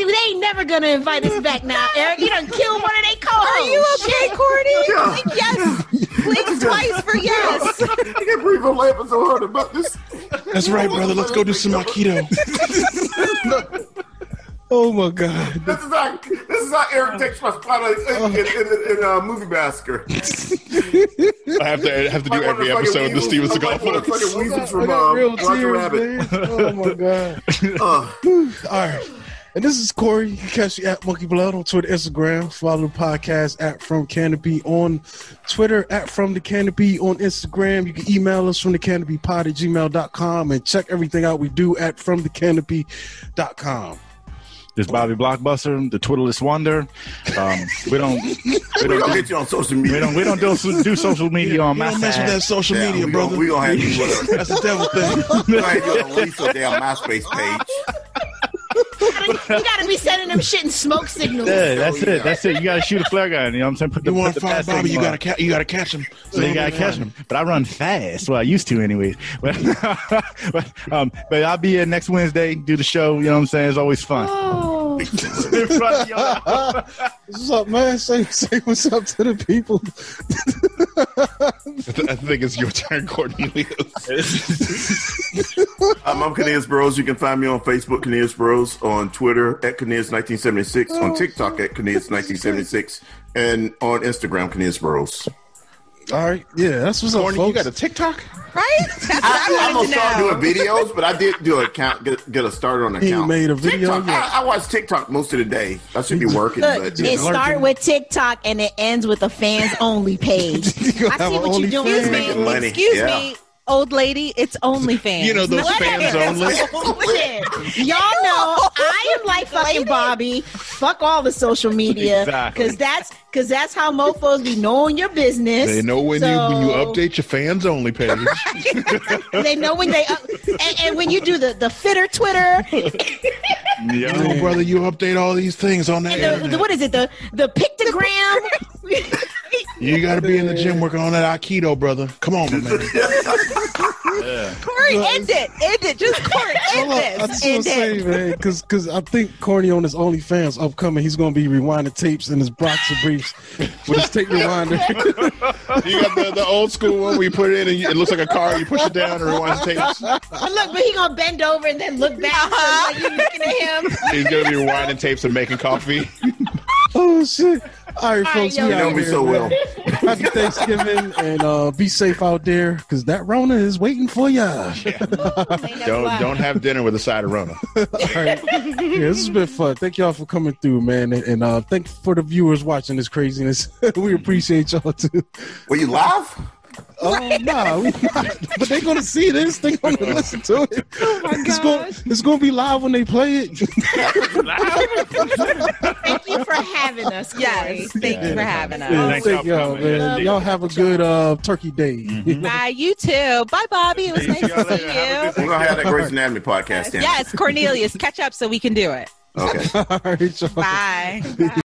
they ain't never gonna invite us back now, Eric. You done killed one of their co-hosts. Are you okay, Corny? Yeah. Yes. Please, twice for yes. I can't believe I'm laughing so hard about this. That's right, brother. Let's go do some Aikido. Oh my God. This is how Eric takes my spot in Movie Massacre. I have to do every episode the Steven Seagal Like voice. a weasel I from got real Roger tears, Rabbit. man. Oh my God. All right. And this is Cory. You can catch me at Monkey Blood on Twitter, Instagram. Follow the podcast at From Canopy on Twitter, at From the Canopy on Instagram. You can email us from thecanopypod@gmail.com and check everything out we do at FromTheCanopy.com. There's Bobby Blockbuster, the Twitterless Wonder. We don't get you on social media. We don't do social media on my Don't mess with that social media, brother. We gonna have you with That's the devil thing. we gonna have you on Lisa damn MySpace page. You gotta be sending them shit in smoke signals. Yeah, that's it. You gotta shoot a flare gun. You know what I'm saying? You want to find Bobby, you gotta catch him. So you gotta catch him. But I run fast. Well, I used to, anyways. But I'll be here next Wednesday. Do the show. You know what I'm saying? It's always fun. Oh. What's up, man? Say what's up to the people. I think it's your turn, Cornelius. I'm Cornelius Bros. You can find me on Facebook, Cornelius Bros, on Twitter at Cornelius1976, on TikTok at Cornelius1976, and on Instagram, Cornelius Bros. All right. Yeah, that's what's up, Corny, folks. you got a TikTok? Right? That's what I'm I gonna wanted to start know. doing videos, but I did do an account, get a started on an He account. made a video. TikTok, Yeah. I watch TikTok most of the day. I should be working, Look, but it start with TikTok and it ends with a fans only page. You I have see an what you're doing, Excuse Making me. money. Excuse Yeah. me. Old lady, it's OnlyFans. You know those fans only. Shit. Y'all know I am like fucking Bobby. Fuck all the social media, Exactly. because that's how mofo's be knowing your business. They know when you update your fans only page. They know when they and when you do the fitter Twitter You know, brother, you update all these things on that and the internet. what is it the pictogram. You got to be in the gym working on that Aikido, brother. Come on, man. Corey, end it. End it. Just Corey, end I this. just want End to say, it. man, because I think Corny on his OnlyFans upcoming, he's going to be rewinding tapes in his boxer briefs with his tape rewinder. You got the old school one where you put it in and it looks like a car. You push it down and rewind the tapes. But he gonna bend over and then look back so like you looking at him. He's going to be rewinding tapes and making coffee. Oh, shit. All right, folks. yo, we you know out me here, so man. well. Happy Thanksgiving, and be safe out there, because that Rona is waiting for ya. Don't have dinner with a side of Rona. All right. Yeah, this has been fun. Thank y'all for coming through, man, and thank for the viewers watching this craziness. We appreciate y'all too. Were you live? Oh no, but they're gonna see this. They're gonna listen to it. Oh my gosh. It's gonna be live when they play it. Thank you for having us, Cory. Yes, thank you for having us. Yeah, thank y'all, man. Y'all have a good turkey day. Mm-hmm. Bye, you too. Bye, Bobby. It was nice to see you. We're gonna have that Grey's Anatomy podcast. Yes, Cornelius, catch up so we can do it. Okay. All right, y'all. Bye.